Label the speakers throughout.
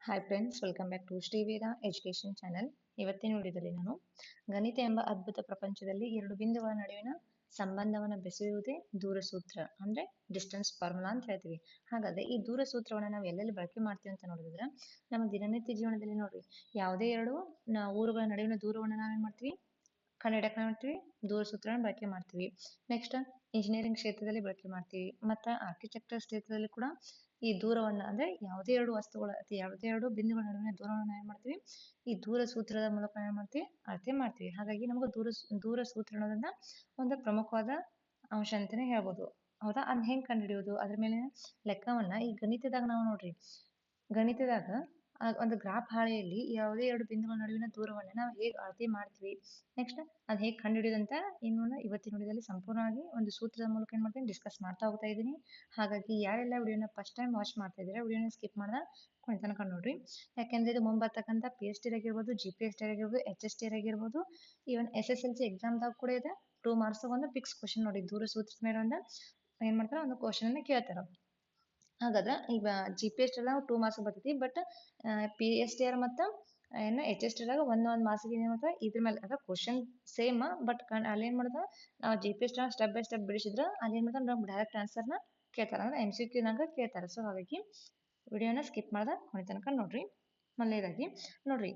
Speaker 1: Hi friends, welcome back to Shriveda education channel. ಇವತ್ತಿನ ವಿಡಿಯೋದಲ್ಲಿ ನಾನು ಗಣಿತ ಎಂಬ ಅದ್ಭುತ ಪ್ರಪಂಚದಲ್ಲಿ ಎರಡು ಬಿಂದುಗಳ ನಡುವಿನ ಸಂಬಂಧವನ್ನು ಬೆಸೆಯುವುದೇ ದೂರ ಸೂತ್ರ ಅಂದ್ರೆ ಡಿಸ್ಟೆನ್ಸ್ ಫಾರ್ಮುಲಾ ಅಂತ ಹೇಳ್ತೀವಿ. ಹಾಗಾದ್ರೆ ಈ ದೂರ ಸೂತ್ರವನ್ನು ನಾವು ಎಲ್ಲೆಲ್ಲಿ ಬಳಕೆ ಮಾಡ್ತೀವಿ ಅಂತ ನೋಡಿದ್ರೆ ನಮ್ಮ ದಿನನಿತ್ಯ ಜೀವನದಲ್ಲಿ ನೋಡ್ರಿ, ಯಾವುದೇ ಎರಡು ಊರುಗಳ ನಡುವಿನ ದೂರವನ್ನು ನಾವೇನ್ ಮಾಡ್ತೀವಿ, ಕಂಡುಹಿಡಿಯಕ್ಕೆ ಮಾಡ್ತೀವಿ, ದೂರ ಸೂತ್ರನ ಬಳಕೆ ಮಾಡ್ತೀವಿ. ನೆಕ್ಸ್ಟ್ ಇಂಜಿನಿಯರಿಂಗ್ ಕ್ಷೇತ್ರದಲ್ಲಿ ಬಳಕೆ ಮಾಡ್ತೀವಿ, ಮತ್ತೆ ಆರ್ಕಿಟೆಕ್ಚರ್ ಕ್ಷೇತ್ರದಲ್ಲಿ ಕೂಡ ಈ ದೂರವನ್ನ ಅಂದ್ರೆ ಯಾವುದೇ ಎರಡು ವಸ್ತುಗಳ ಯಾವುದೇ ಎರಡು ಬಿಂದುಗಳ ನಡುವಿನ ದೂರವನ್ನು ಏನ್ ಮಾಡ್ತೀವಿ, ಈ ದೂರ ಸೂತ್ರದ ಮೂಲಕ ಏನ್ ಮಾಡ್ತೀವಿ, ಅಳತೆ ಮಾಡ್ತೀವಿ. ಹಾಗಾಗಿ ನಮಗೆ ದೂರ ಸೂತ್ರ ಅನ್ನೋದನ್ನ ಒಂದು ಪ್ರಮುಖವಾದ ಅಂಶ ಅಂತಾನೆ ಹೇಳ್ಬೋದು. ಹೌದಾ? ಅದ್ ಹೆಂಗ್ ಕಂಡುಹಿಡಿಯೋದು, ಅದ್ರ ಮೇಲೆ ಲೆಕ್ಕವನ್ನ ಈ ಗಣಿತದಾಗ ನಾವು ನೋಡ್ರಿ, ಗಣಿತದಾಗ ಒಂದು ಗ್ರಾಫ್ ಹಾಳೆಯಲ್ಲಿ ಯಾವುದೇ ಎರಡು ಬಿಂದುಗಳ ನಡುವಿನ ದೂರವನ್ನು ನಾವು ಹೇಗೆ ಅಳತೆ ಮಾಡ್ತೀವಿ, ನೆಕ್ಸ್ಟ್ ಅದು ಹೇಗೆ ಕಂಡುಹಿಡಿಯೋದಂತ ಇನ್ನು ಇವತ್ತಿನ ವಿಡಿಯೋದಲ್ಲಿ ಸಂಪೂರ್ಣವಾಗಿ ಒಂದು ಸೂತ್ರದ ಮೂಲಕ ಏನ್ ಮಾಡ್ತೀನಿ, ಡಿಸ್ಕಸ್ ಮಾಡ್ತಾ ಹೋಗ್ತಾ ಇದ್ದೀನಿ. ಹಾಗಾಗಿ ಯಾರೆಲ್ಲ ವಿಡಿಯೋನ ಫಸ್ಟ್ ಟೈಮ್ ವಾಚ್ ಮಾಡ್ತಾ ಇದ್ದೀರಾ, ವಿಡಿಯೋನ ಸ್ಕಿಪ್ ಮಾಡ್ದ ಕೊನೆ ತನಕ ನೋಡ್ರಿ. ಯಾಕೆಂದ್ರೆ ಇದು ಮುಂಬರ್ತಕ್ಕಂಥ PhD ಆಗಿರ್ಬೋದು, GPST ಆಗಿರ್ಬೋದು, HST ಆಗಿರ್ಬೋದು, ಈವನ್ SSLC ಎಕ್ಸಾಮ್ದಾಗ ಕೂಡ ಇದೆ. 2 marks ಒಂದು ಫಿಕ್ಸ್ ಕ್ವಶನ್ ನೋಡಿ, ದೂರ ಸೂತ್ರದ ಮೇಲೆ ಒಂದು ಏನ್ ಮಾಡ್ತಾರ, ಒಂದು ಕ್ವಶನ್ ಅನ್ನ ಕೇಳ್ತಾರ. ಹಾಗಾದ್ರೆ ಈಗ GPST ಎಲ್ಲ 2 marks ಬರ್ತೈತಿ, ಬಟ್ PSTR ಮತ್ತು ಏನು HST ದಾಗ ಒಂದೊಂದು ಮಾರ್ಕ್ಸಿಗೆ ಏನ್ ಮಾಡ್ತಾರೆ, ಇದ್ರ ಮೇಲೆ ಅದ ಕ್ವಶನ್ ಸೇಮ್, ಬಟ್ ಅಲ್ಲಿ ಏನ್ ಮಾಡ್ತಾರೆ, ನಾವು GPST ಸ್ಟೆಪ್ ಬೈ ಸ್ಟೆಪ್ ಬಿಡಿಸಿದ್ರೆ ಅಲ್ಲಿ ಏನ್ ಮಾಡ್ತಾರೆ, ನಮ್ಗೆ ಡೈರೆಕ್ಟ್ ಆನ್ಸರ್ನ ಕೇಳ್ತಾರೆ, ಅಂದ್ರೆ MCQ ನಂಗೆ ಕೇಳ್ತಾರೆ. ಸೊ ಹಾಗಾಗಿ ವಿಡಿಯೋನ ಸ್ಕಿಪ್ ಮಾಡ್ದ ಕೊನೆ ತನಕ ನೋಡ್ರಿ. ಮೊದಲನೇದಾಗಿ ನೋಡ್ರಿ,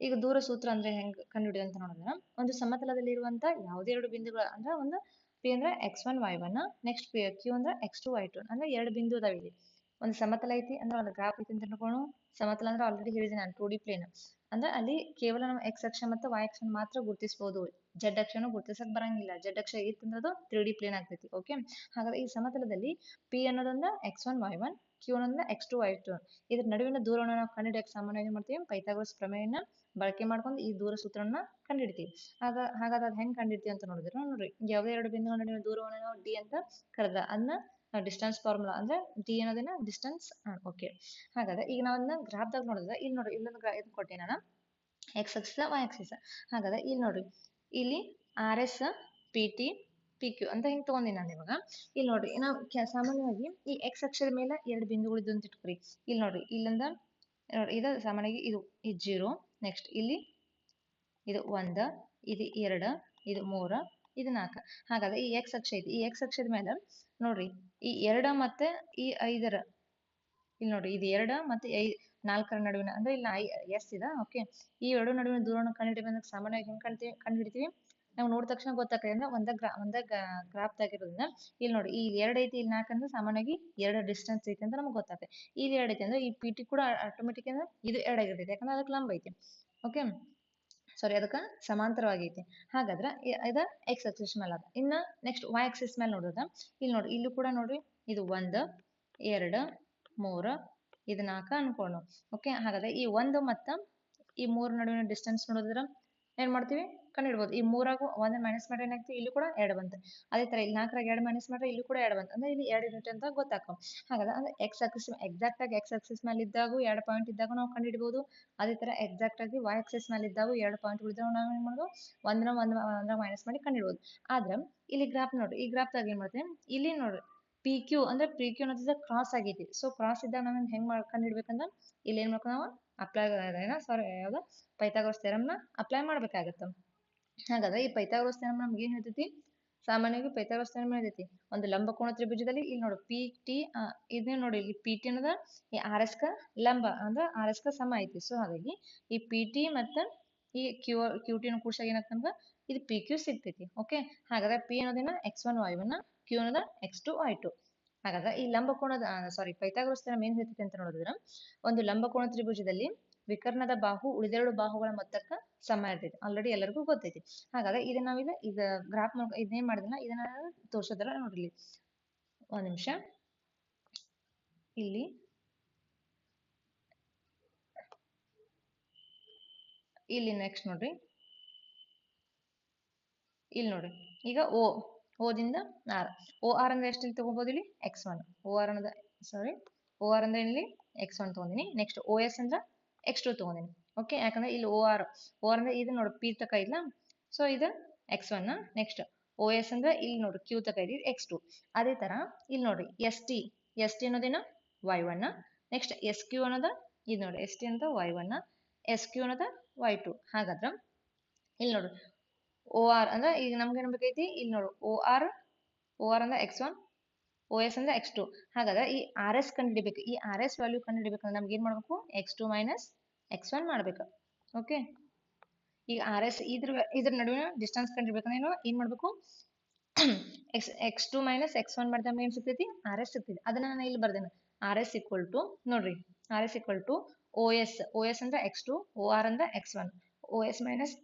Speaker 1: ಈಗ ದೂರ ಸೂತ್ರ ಅಂದ್ರೆ ಹೆಂಗ್ ಕಂಡುಹಿಡಿಯೋದು ಅಂತ ನೋಡಿದ್ರೆ, ಒಂದು ಸಮತಲದಲ್ಲಿ ಇರುವಂತ ಯಾವುದೇ ಎರಡು ಬಿಂದುಗಳು ಅಂದ್ರೆ ಒಂದು P ಅಂದ್ರೆ x1 y1, ನೆಕ್ಸ್ಟ್ Q ಅಂದ್ರೆ x2 y2, ಅಂದ್ರೆ ಎರಡು ಬಿಂದು ಅದಾವ ಇಲ್ಲಿ. ಒಂದು ಸಮತಲ ಐತಿ ಅಂದ್ರೆ ಒಂದು ಗ್ರಾಫ್ ಐತಿ ಅಂತ ತಿಳ್ಕೊಂಡು, ಸಮತಲ ಅಂದ್ರೆ ಆಲ್ರೆಡಿ ಹೇಳಿದೆ ನಾನು 2D ಪ್ಲೇನ್ ಅಂದ್ರೆ ಅಲ್ಲಿ ಕೇವಲ ನಾವು x ಅಕ್ಷ ಮತ್ತು y ಅಕ್ಷ ಮಾತ್ರ ಗುರುತಿಸಬಹುದು, z ಅಕ್ಷನು ಗುರುತಿಸಕ್ ಬರಂಗಿಲ್ಲ. z ಅಕ್ಷ ಇತ್ತಂದ್ರೆ ಅದು 3D ಪ್ಲೇನ್ ಆಗ್ತೈತಿ. ಓಕೆ, ಹಾಗಾದ್ರೆ ಈ ಸಮತಲದಲ್ಲಿ P ಅನ್ನೋದೊಂದು x1 y1, Q ಅನ್ನೋದೊಂದು x2 y2, ಇದ್ರ ನಡುವಿನ ದೂರವನ್ನು ನಾವು ಕಂಡುಹಿಡಿಯಕ್ಕೆ ಸಾಮಾನ್ಯವಾಗಿ ಮಾಡ್ತೀವಿ, ಪೈಥಾಗೋರಸ್ ಪ್ರಮೇಯನ ಬಳಕೆ ಮಾಡ್ಕೊಂಡು ಈ ದೂರ ಸೂತ್ರವನ್ನ ಕಂಡುಹಿಡಿತೀವಿ. ಹಾಗಾದ್ರೆ ಅದು ಹೆಂಗ್ ಕಂಡುಹಿಡಿತೀವಿ ಅಂತ ನೋಡಿದ್ರೆ ನೋಡ್ರಿ, ಯಾವುದೇ ಎರಡು ಬಿಂದುಗಳ ನಡುವಿನ ದೂರವನ್ನು ನಾವು D ಅಂತ ಕರೆದ ಅದನ್ನ ಡಿಸ್ಟೆನ್ಸ್ ಫಾರ್ಮುಲಾ ಅಂದ್ರೆ D ಅನ್ನೋದನ್ನ ಡಿಸ್ಟೆನ್ಸ್. ಓಕೆ, ಹಾಗಾದ್ರೆ ಈಗ ನಾವು ಗ್ರಾಫ್ದಾಗ ನೋಡಿದ್ರೆ ಇಲ್ಲಿ ನೋಡ್ರಿ, ಇಲ್ಲೊಂದು ಇದು ಕೊಟ್ಟೆ ನಾನು, x axis y axis. ಹಾಗಾದ್ರೆ ಇಲ್ಲಿ ನೋಡ್ರಿ, ಇಲ್ಲಿ RS PT PQ ಅಂತ ಹಿಂಗ್ ತಗೊಂಡಿನಿ ನಾನು ಇವಾಗ. ಇಲ್ಲಿ ನೋಡ್ರಿ, ನಾವು ಸಾಮಾನ್ಯವಾಗಿ ಈ x ಅಕ್ಷದ ಮೇಲೆ ಎರಡು ಬಿಂದುಗಳು ಇದ್ದು ಅಂತ ಇಟ್ಕೊರಿ. ಇಲ್ಲಿ ನೋಡ್ರಿ, ಇಲ್ಲಿಂದ ಇದು ಸಾಮಾನ್ಯವಾಗಿ ಇದು 0, ನೆಕ್ಸ್ಟ್ ಇಲ್ಲಿ ಇದು 1, ಇದು 2, ಇದು 3, ಇದು 4. ಹಾಗಾದ್ರೆ ಈ x ಅಕ್ಷ ಐತಿ, ಈ x ಅಕ್ಷದ ಮೇಲೆ ನೋಡ್ರಿ, ಈ 2 ಮತ್ತೆ ಈ 5 ಇಲ್ಲಿ ನೋಡ್ರಿ, ಇದು 2 ಮತ್ತೆ 4 ನಡುವಿನ ಅಂದ್ರೆ ಇಲ್ಲಿ S ಇದೆ. ಓಕೆ, ಈ ಎರಡು ನಡುವಿನ ದೂರವನ್ನು ಕಂಡುಹಿಡಿಯಬೇಕು. ಸಾಮಾನ್ಯವಾಗಿ ಹೆಂಗ್ ಕಂಡುಹಿಡಿತೀವಿ, ನಾವು ನೋಡಿದ ತಕ್ಷಣ ಗೊತ್ತಾಗ್ತದೆ ಅಂದ್ರೆ ಒಂದೇ ಗ್ರಾಫ್ ಆಗಿರೋದ್ರಿಂದ ಇಲ್ಲಿ ನೋಡಿ, ಈ 2 ಐತಿ, ಇಲ್ಲಿ 4 ಅಂದ್ರೆ ಸಾಮಾನ್ಯವಾಗಿ 2 ಡಿಸ್ಟೆನ್ಸ್ ಐತಿ ಅಂತ ನಮ್ಗೆ ಗೊತ್ತಾಗ್ತದೆ. ಇಲ್ಲಿ 2 ಐತಿ ಅಂದ್ರೆ ಈ PT ಕೂಡ ಆಟೋಮೆಟಿಕ್ ಅಂದ್ರೆ ಇದು 2 ಆಗಿರ್ತೈತಿ, ಯಾಕಂದ್ರೆ ಅದಕ್ಕೆ ಲಂಬ ಐತಿ. ಓಕೆ, ಸಾರಿ, ಅದಕ್ಕೆ ಸಮಾಂತರವಾಗೈತಿ. ಹಾಗಾದ್ರೆ ಇದು x ಆಕ್ಸಿಸ್ ಮೇಲೆ ಅದ. ಇನ್ನ ನೆಕ್ಸ್ಟ್ y ಆಕ್ಸಿಸ್ ಮೇಲೆ ನೋಡಿದ್ರೆ ಇಲ್ಲಿ ನೋಡಿ, ಇಲ್ಲೂ ಕೂಡ ನೋಡ್ರಿ, ಇದು 1, 2, 3, ಇದು 4 ಅನ್ಕೊಂಡು. ಓಕೆ, ಹಾಗಾದ್ರೆ ಈ 1 ಮತ್ತು ಈ 3 ನಡುವಿನ ಡಿಸ್ಟೆನ್ಸ್ ನೋಡಿದ್ರೆ ಏನ್ ಮಾಡ್ತೀವಿ, ಕಂಡುಹಿಡ್ಬೋದು. ಈ 3 1 ಮೈನಸ್ ಮಾಡ್ರೆ ಏನಾಗ್ತದೆ, ಇಲ್ಲಿ ಕೂಡ 2 ಬಂತು. ಅದೇ ತರ ಇಲ್ಲಿ 4 2 ಮೈನಸ್ ಮಾಡ್ರೆ ಇಲ್ಲಿ ಕೂಡ 2 ಬಂತು, ಅಂದ್ರೆ ಇಲ್ಲಿ 2 ಯೂನಿಟ್ ಅಂತ ಗೊತ್ತಾಕ. ಹಾಗಾದ್ರೆ ಅಂದ್ರೆ x ಆಕ್ಸಿಸ್ ಎಕ್ಸಾಕ್ಟ್ ಆಗಿ x ಆಕ್ಸಿಸ್ ಮೇಲೆ ಇದ್ದಾಗ 2 ಪಾಯಿಂಟ್ ಇದ್ದಾಗ ನಾವು ಕಂಡುಹಿಡಬಹುದು. ಅದೇ ತರ ಎಕ್ಸಾಕ್ಟ್ ಆಗಿ y ಆಕ್ಸಿಸ್ ಮೇಲೆ ಇದ್ದಾಗ 2 ಪಾಯಿಂಟ್ ಇದ್ದಾಗ ನಾವು ಏನ್ ಮಾಡ್ಬೋದು, ಒಂದ್ರ ಮೈನಸ್ ಮಾಡಿ ಕಂಡುಹಿಡಬಹುದು. ಆದ್ರೆ ಇಲ್ಲಿ ಗ್ರಾಫ್ ನೋಡ್ರಿ, ಈ ಗ್ರಾಫ್ ದಾಗ ಏನ್ ಮಾಡ್ತೀವಿ, ಇಲ್ಲಿ ನೋಡ್ರಿ PQ ಅಂದ್ರೆ PQ ಅನ್ನೋದು ಕ್ರಾಸ್ ಆಗೈತಿ. ಸೊ ಕ್ರಾಸ್ ಇದ್ದಾಗ ನಾವು ಹೆಂಗ್ ಕಂಡುಹಿಡ್ಬೇಕಂದ್ರೆ ಇಲ್ಲಿ ಏನ್ ಮಾಡ್ಕೊ, ನಾವು ಅಪ್ಲೈ ಯಾವ್ದು ಪೈಥಾಗೋರಸ್ ಥಿಯರಮ್ನ ಅಪ್ಲೈ ಮಾಡ್ಬೇಕಾಗತ್ತೆ. ಹಾಗಾದ್ರೆ ಈ ಪೈಥಾಗೋರಸ್ ಥಿಯರಮ್ ನಮ್ಗೆ ಏನ್ ಹೇಳ್ತೈತಿ, ಸಾಮಾನ್ಯವಾಗಿ ಪೈಥಾಗೋರಸ್ ಥಿಯರಮ್ ಹೇಳ್ತೈತಿ, ಒಂದು ಲಂಬಕೋನ ತ್ರಿಭುಜದಲ್ಲಿ ಇಲ್ಲಿ ನೋಡು PT ಇದನ್ನೇ ನೋಡಿ, ಇಲ್ಲಿ PT ಅನ್ನೋದ ಈ RS ಕ ಲಂಬ ಅಂದ್ರೆ RS ಕ ಸಮ ಐತಿ. ಸೊ ಹಾಗಾಗಿ ಈ PT ಮತ್ತು ಈ QT ಕೂಡ್ಸಾಗ ಏನಾಗ್ತಂದ್ರ ಇದು PQ ಸಿಗ್ತೈತಿ. ಓಕೆ, ಹಾಗಾದ್ರೆ P ಅನ್ನೋದಿನ x1 y1, Q ಅನ್ನೋದ x2 y2. ಹಾಗಾದ್ರೆ ಈ ಲಂಬಕೋನದ ಪೈಥಾಗೋರಸ್ ಥಿಯರಮ್ ಏನ್ ಹೇಳ್ತೈತಿ ಅಂತ ನೋಡಿದ್ರೆ, ಒಂದು ಲಂಬಕೋನ ತ್ರಿಭುಜದಲ್ಲಿ ವಿಕರ್ಣದ ಬಾಹು ಉಳಿದೆರಡು ಬಾಹುಗಳ ಮೊತ್ತಕ್ಕ ಸಮ ಇರ್ತೈತಿ. ಆಲ್ರೆಡಿ ಎಲ್ಲರಿಗೂ ಗೊತ್ತೈತಿ. ಹಾಗಾದ್ರೆ ಇದನ್ನ ನಾವೀಗ ಈಗ ಗ್ರಾಫ್ ಇದನ್ನೇನ್ ಮಾಡಿದ್ನ ಇದನ್ನ ತೋರ್ಸೋದಲ್ಲ ನೋಡ್ರಿ. ಒಂದ್ ನಿಮಿಷ, ಇಲ್ಲಿ ನೆಕ್ಸ್ಟ್ ನೋಡ್ರಿ, ಇಲ್ಲಿ ನೋಡ್ರಿ, ಈಗ ಓದಿಂದ OR ಅಂದ್ರೆ ಎಷ್ಟು ಇಲ್ಲಿ ತಗೋಬಹುದು, ಇಲ್ಲಿ x1. OR ಅಂದ್ರೆ ಇಲ್ಲಿ x1 ತಗೊಂಡಿನಿ. ನೆಕ್ಸ್ಟ್ OS ಅಂದ್ರೆ x2 ತಗೊಂಡಿನಿ. ಓಕೆ, ಯಾಕಂದ್ರೆ ಇಲ್ಲಿ OR ಅಂದ್ರೆ ಇದು ನೋಡಿ P ತಕ ಇಲ್ಲ, ಸೊ ಇದು x1. ನೆಕ್ಸ್ಟ್ OS ಅಂದ್ರೆ ಇಲ್ಲಿ ನೋಡ್ರಿ Q ತಕ ಇದೆ, x2. ಅದೇ ತರ ಇಲ್ಲಿ ನೋಡ್ರಿ ST ಅನ್ನೋದೇನು y1, ನೆಕ್ಸ್ಟ್ SQ ಅನ್ನೋದ ಇದು ನೋಡಿ ಎಸ್ ಟಿ ಅಂತ y1 ಎಸ್ ಕ್ಯೂ ಅನ್ನೋದ y2. ಹಾಗಾದ್ರೆ ಇಲ್ಲಿ ನೋಡ್ರಿ ಓ ಆರ್ ಅಂದ್ರೆ ಈಗ ನಮ್ಗೆ ಏನ್ ಬೇಕೈತಿ ಇಲ್ಲಿ ನೋಡು ಓ ಆರ್ ಅಂದ್ರೆ x1 ಓ ಎಸ್ ಅಂದ್ರೆ x2. ಹಾಗಾದ್ರೆ ಈ ಆರ್ ಎಸ್ ಕಂಡುಹಿಡಿಬೇಕು. ಈ ಆರ್ ಎಸ್ ವ್ಯಾಲ್ಯೂ ಕಂಡುಹಿಡಿಬೇಕಂದ್ರೆ ನಮ್ಗೆ ಏನ್ ಮಾಡ್ಬೇಕು x2 ಮೈನಸ್ x1 ಮಾಡ್ಬೇಕು. ಓಕೆ, ಈಗ ಆರ್ ಎಸ್ ಇದ್ರ ನಡುವಿನ ಡಿಸ್ಟೆನ್ಸ್ ಕಂಡುಹಿಡಿಬೇಕಂದ್ರೆ ಏನ್ ಮಾಡ್ಬೇಕು x2 ಮೈನಸ್ x1 ಮಾಡಿದ್ರೆ ನಮ್ಗೆ ಏನ್ ಸಿಗ್ತೈತಿ ಆರ್ ಎಸ್ ಸಿಗ್ತೈತಿ. ಅದನ್ನ ನಾನು ಇಲ್ಲಿ ಬರ್ದೇನೆ ಆರ್ ಎಸ್ ಈಕ್ವಲ್ ಟು ನೋಡ್ರಿ R S equal to O S ಅಂದ್ರೆ x2 ಓ ಆರ್ ಅಂದ್ರೆ x1 O S minus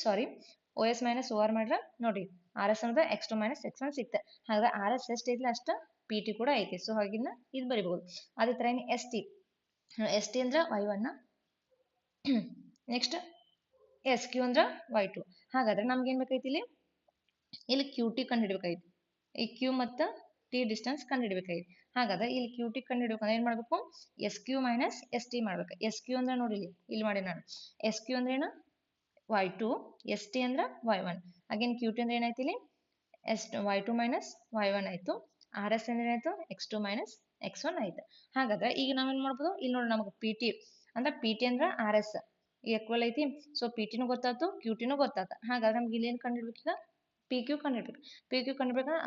Speaker 1: sorry O S minus O R ಮಾಡ್ರೆ ನೋಡ್ರಿ ಆರ್ ಎಸ್ ಅಂದ್ರೆ x2 ಮೈನಸ್ x1 ಸಿಗ್ತದೆ. ಹಾಗಾದ್ರೆ ಆರ್ ಎಸ್ ಎಷ್ಟು ಐತಿಲ್ಲ ಅಷ್ಟ ಪಿ ಟಿ ಕೂಡ ಐತಿ. ಸೊ ಹಾಗಿನ್ನ ಇದು ಬರಿಬಹುದು. ಅದೇ ತರ ಎಸ್ ಟಿ ಅಂದ್ರೆ y1 ನೆಕ್ಸ್ಟ್ ಎಸ್ ಕ್ಯೂ ಅಂದ್ರೆ y2. ಹಾಗಾದ್ರೆ ನಮ್ಗೆ ಏನ್ ಬೇಕೈತಿ ಇಲ್ಲಿ ಕ್ಯೂ ಟಿ ಕಂಡುಹಿಡ್ಬೇಕಾಗಿತ್ತು. ಈ ಕ್ಯೂ ಮತ್ತು ಟಿ ಡಿಸ್ಟೆನ್ಸ್ ಕಂಡುಹಿಡ್ಬೇಕಾಗಿತ್ತು. ಹಾಗಾದ್ರೆ ಇಲ್ಲಿ ಕ್ಯೂ ಟಿ ಕಂಡುಹಿಡ್ಬೇಕಂದ್ರೆ ಏನ್ ಮಾಡ್ಬೇಕು S Q minus S T ಮಾಡ್ಬೇಕು. ಎಸ್ ಕ್ಯೂ ಅಂದ್ರೆ ನೋಡಿ ಇಲ್ಲಿ ಮಾಡಿ ನಾನು ಎಸ್ ಕ್ಯೂ ಅಂದ್ರೆ ಏನು y2 ಎಸ್ ಟಿ ಅಂದ್ರೆ y1 ಅಗೇನ್ ಕ್ಯೂ ಟಿ ಅಂದ್ರೆ ಏನಾಯ್ತು ಇಲ್ಲಿ y2 ಮೈನಸ್ y1 ಆಯ್ತು. ಆರ್ ಎಸ್ ಅಂದ್ರೆ ಏನಾಯ್ತು x2 ಮೈನಸ್ x1 ಆಯ್ತು. ಹಾಗಾದ್ರೆ ಈಗ ನಾವೇನ್ ಮಾಡ್ಬೋದು ಇಲ್ಲಿ ನೋಡಿ ನಮಗೆ ಪಿ ಟಿ ಅಂದ್ರೆ ಆರ್ ಎಸ್ ಈಕ್ವಲ್ ಐತಿ. ಸೊ ಪಿ ಟಿನೂ ಗೊತ್ತಾಯ್ತು ಕ್ಯೂ ಟಿನೂ ಗೊತ್ತಾಯ್ತು. ಹಾಗಾದ್ರೆ ನಮ್ಗೆ ಇಲ್ಲಿ ಏನ್ ಕಂಡುಹಿಡ್ಬೇಕು ಈಗ ಪಿ ಕ್ಯೂ ಕಂಡುಹಿಡ್ಬೇಕು. ಪಿ ಕ್ಯೂ ಕಂಡುಹಿಡ್ಬೇಕಂದ್ರೆ